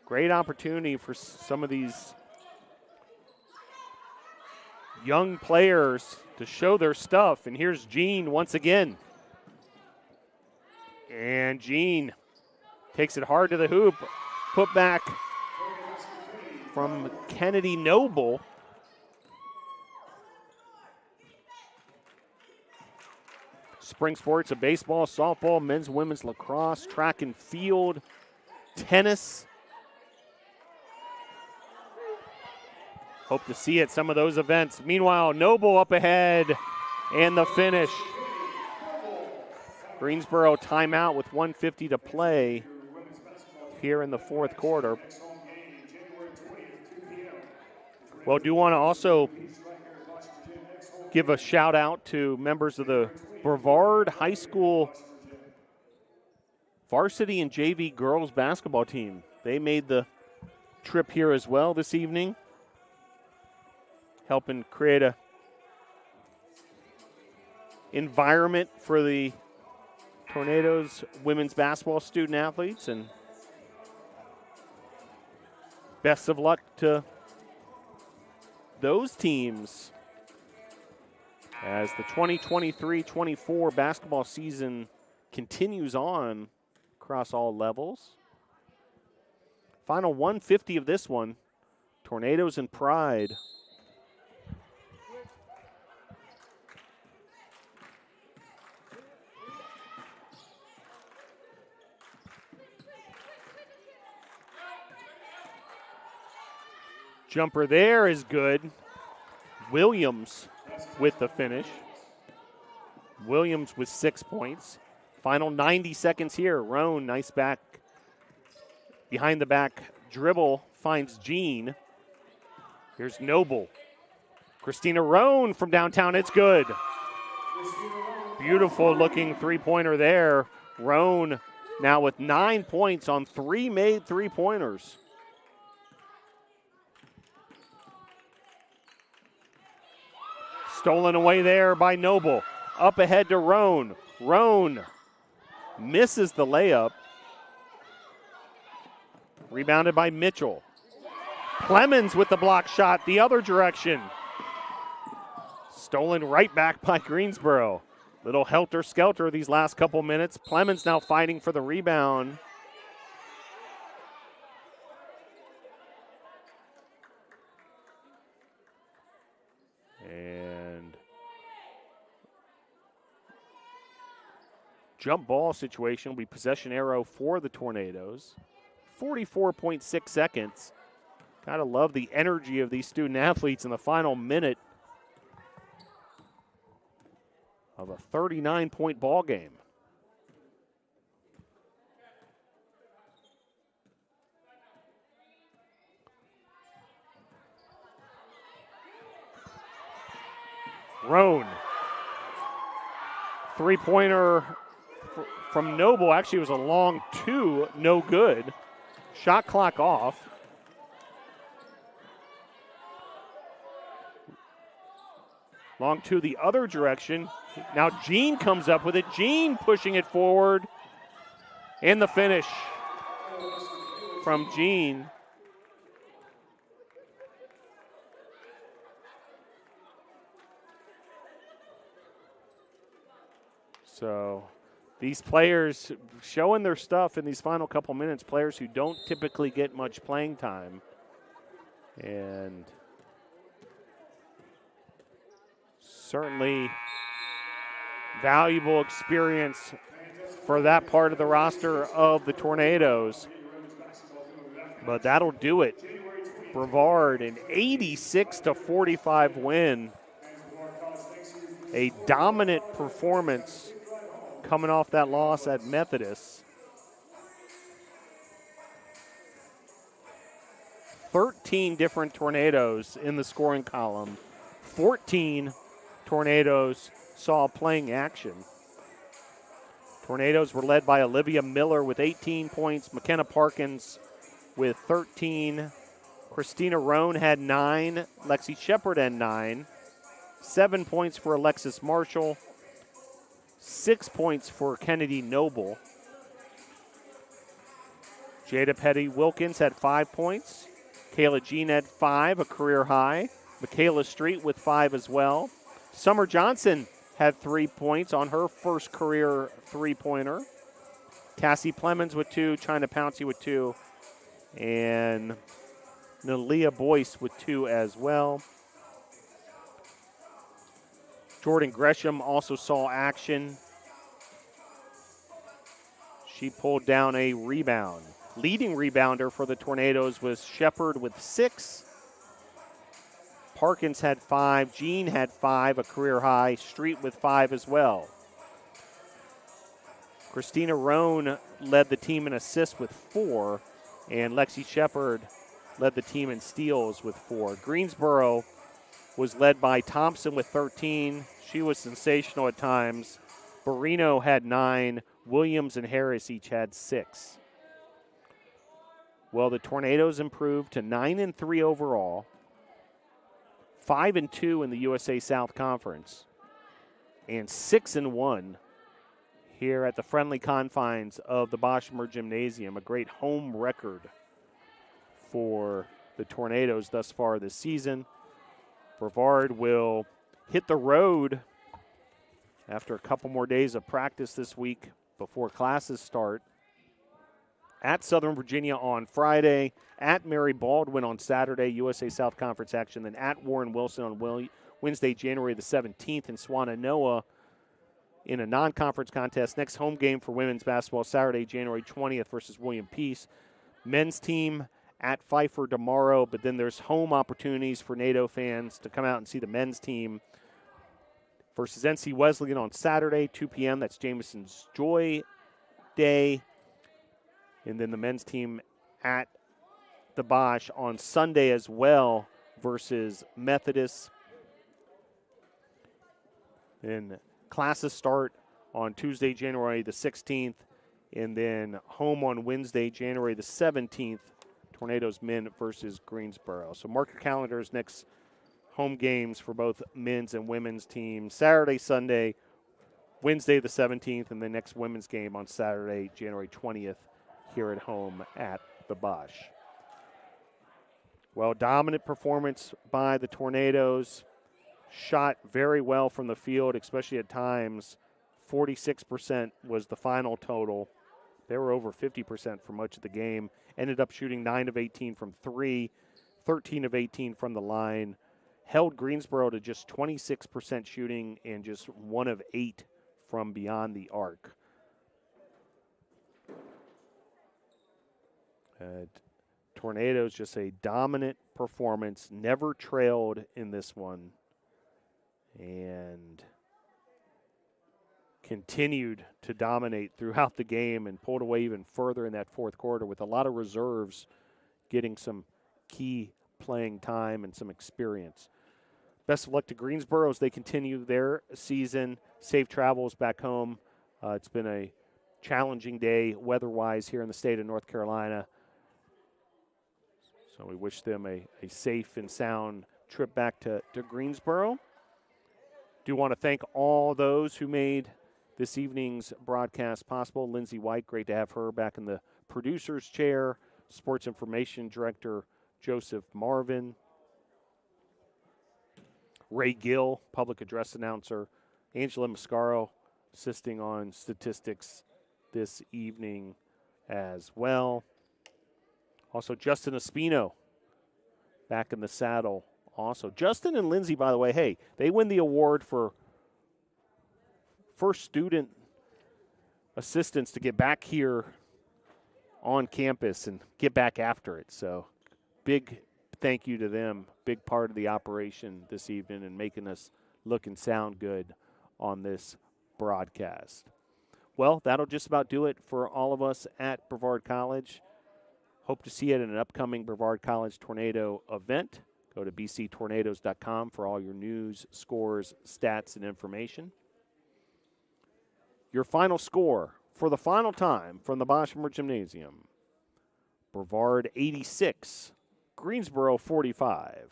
Speaker 1: Great opportunity for some of these young players to show their stuff. And here's Jean once again. And Jean takes it hard to the hoop. Put back from Kennedy Noble. Spring sports of baseball, softball, men's, women's lacrosse, track and field, tennis. Hope to see you at some of those events. Meanwhile, Noble up ahead and the finish. Greensboro timeout with 1:50 to play here in the fourth quarter. Well, do want to also give a shout out to members of the Brevard High School varsity and JV girls basketball team. They made the trip here as well this evening, helping create a environment for the Tornadoes women's basketball student athletes, and best of luck to those teams as the 2023-24 basketball season continues on across all levels. Final 150 of this one, Tornadoes and Pride. Jumper there is good. Williams with the finish. Williams with 6 points. Final 90 seconds here. Roan, nice back. Behind the back dribble finds Jean. Here's Noble. Christina Roan from downtown. It's good. Beautiful looking three-pointer there. Roan now with 9 points on 3 made three-pointers. Stolen away there by Noble. Up ahead to Roan. Roan misses the layup. Rebounded by Mitchell. Clemens with the block shot the other direction. Stolen right back by Greensboro. Little helter-skelter these last couple minutes. Clemens now fighting for the rebound. And jump ball situation will be possession arrow for the Tornadoes. 44.6 seconds. Gotta love the energy of these student athletes in the final minute of a 39-point ball game. Roan. Three-pointer from Noble. Actually, it was a long two, no good. Shot clock off. Long two the other direction. Now Jean comes up with it. Jean pushing it forward. And the finish from Jean. So these players showing their stuff in these final couple minutes, players who don't typically get much playing time. And certainly valuable experience for that part of the roster of the Tornadoes. But that'll do it. Brevard, an 86-45 win. A dominant performance coming off that loss at Methodist. 13 different Tornadoes in the scoring column. 14 Tornadoes saw playing action. Tornadoes were led by Olivia Miller with 18 points, McKenna Parkins with 13, Christina Roan had 9, Lexi Shepard had 9, 7 points for Alexis Marshall, 6 points for Kennedy Noble. Jada Petty Wilkins had 5 points, Kayla Jean had 5, a career high, Michaela Street with 5 as well. Summer Johnson had 3 points on her first career three-pointer. Cassie Plemons with 2, China Pouncey with 2, and Nalia Boyce with 2 as well. Jordan Gresham also saw action. She pulled down a rebound. Leading rebounder for the Tornadoes was Shepard with 6. Parkins had 5. Jean had 5, a career high. Street with 5 as well. Christina Roan led the team in assists with 4, and Lexi Shepard led the team in steals with 4. Greensboro was led by Thompson with 13. She was sensational at times. Barrino had 9. Williams and Harris each had 6. Well, the Tornadoes improved to 9-3 overall, 5-2 in the USA South Conference, and 6-1 here at the friendly confines of the Boschmer Gymnasium, a great home record for the Tornadoes thus far this season. Brevard will hit the road after a couple more days of practice this week before classes start. At Southern Virginia on Friday, at Mary Baldwin on Saturday, USA South Conference action, then at Warren Wilson on Wednesday, January the 17th, in Swannanoa in a non-conference contest. Next home game for women's basketball, Saturday, January 20th versus William Peace. Men's team at Pfeiffer tomorrow, but then there's home opportunities for NATO fans to come out and see the men's team versus NC Wesleyan on Saturday, 2 p.m. That's Jameson's Joy Day. And then the men's team at the Bosch on Sunday as well versus Methodist. Then classes start on Tuesday, January the 16th, and then home on Wednesday, January the 17th, Tornadoes men versus Greensboro. So mark your calendars, next home games for both men's and women's teams. Saturday, Sunday, Wednesday the 17th, and the next women's game on Saturday, January 20th, here at home at the Bosch. Well, dominant performance by the Tornadoes. Shot very well from the field, especially at times. 46% was the final total. They were over 50% for much of the game. Ended up shooting 9 of 18 from 3, 13 of 18 from the line. Held Greensboro to just 26% shooting and just 1 of 8 from beyond the arc. Tornadoes, just a dominant performance, never trailed in this one, and continued to dominate throughout the game and pulled away even further in that fourth quarter with a lot of reserves getting some key playing time and some experience. Best of luck to Greensboro as they continue their season. Safe travels back home. It's been a challenging day weather-wise here in the state of North Carolina. So we wish them a safe and sound trip back to Greensboro. Do want to thank all those who made this evening's broadcast possible. Lindsay White, great to have her back in the producer's chair. Sports Information Director Joseph Marvin. Ray Gill, public address announcer. Angela Mascaro assisting on statistics this evening as well. Also, Justin Espino back in the saddle also. Justin and Lindsay, by the way, hey, they win the award for first student assistants to get back here on campus and get back after it. So big thank you to them. Big part of the operation this evening and making us look and sound good on this broadcast. Well, that'll just about do it for all of us at Brevard College. Hope to see you at an upcoming Brevard College Tornado event. Go to bctornadoes.com for all your news, scores, stats, and information. Your final score for the final time from the Boschmer Gymnasium. Brevard 86, Greensboro 45.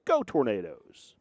Speaker 1: Go Tornadoes!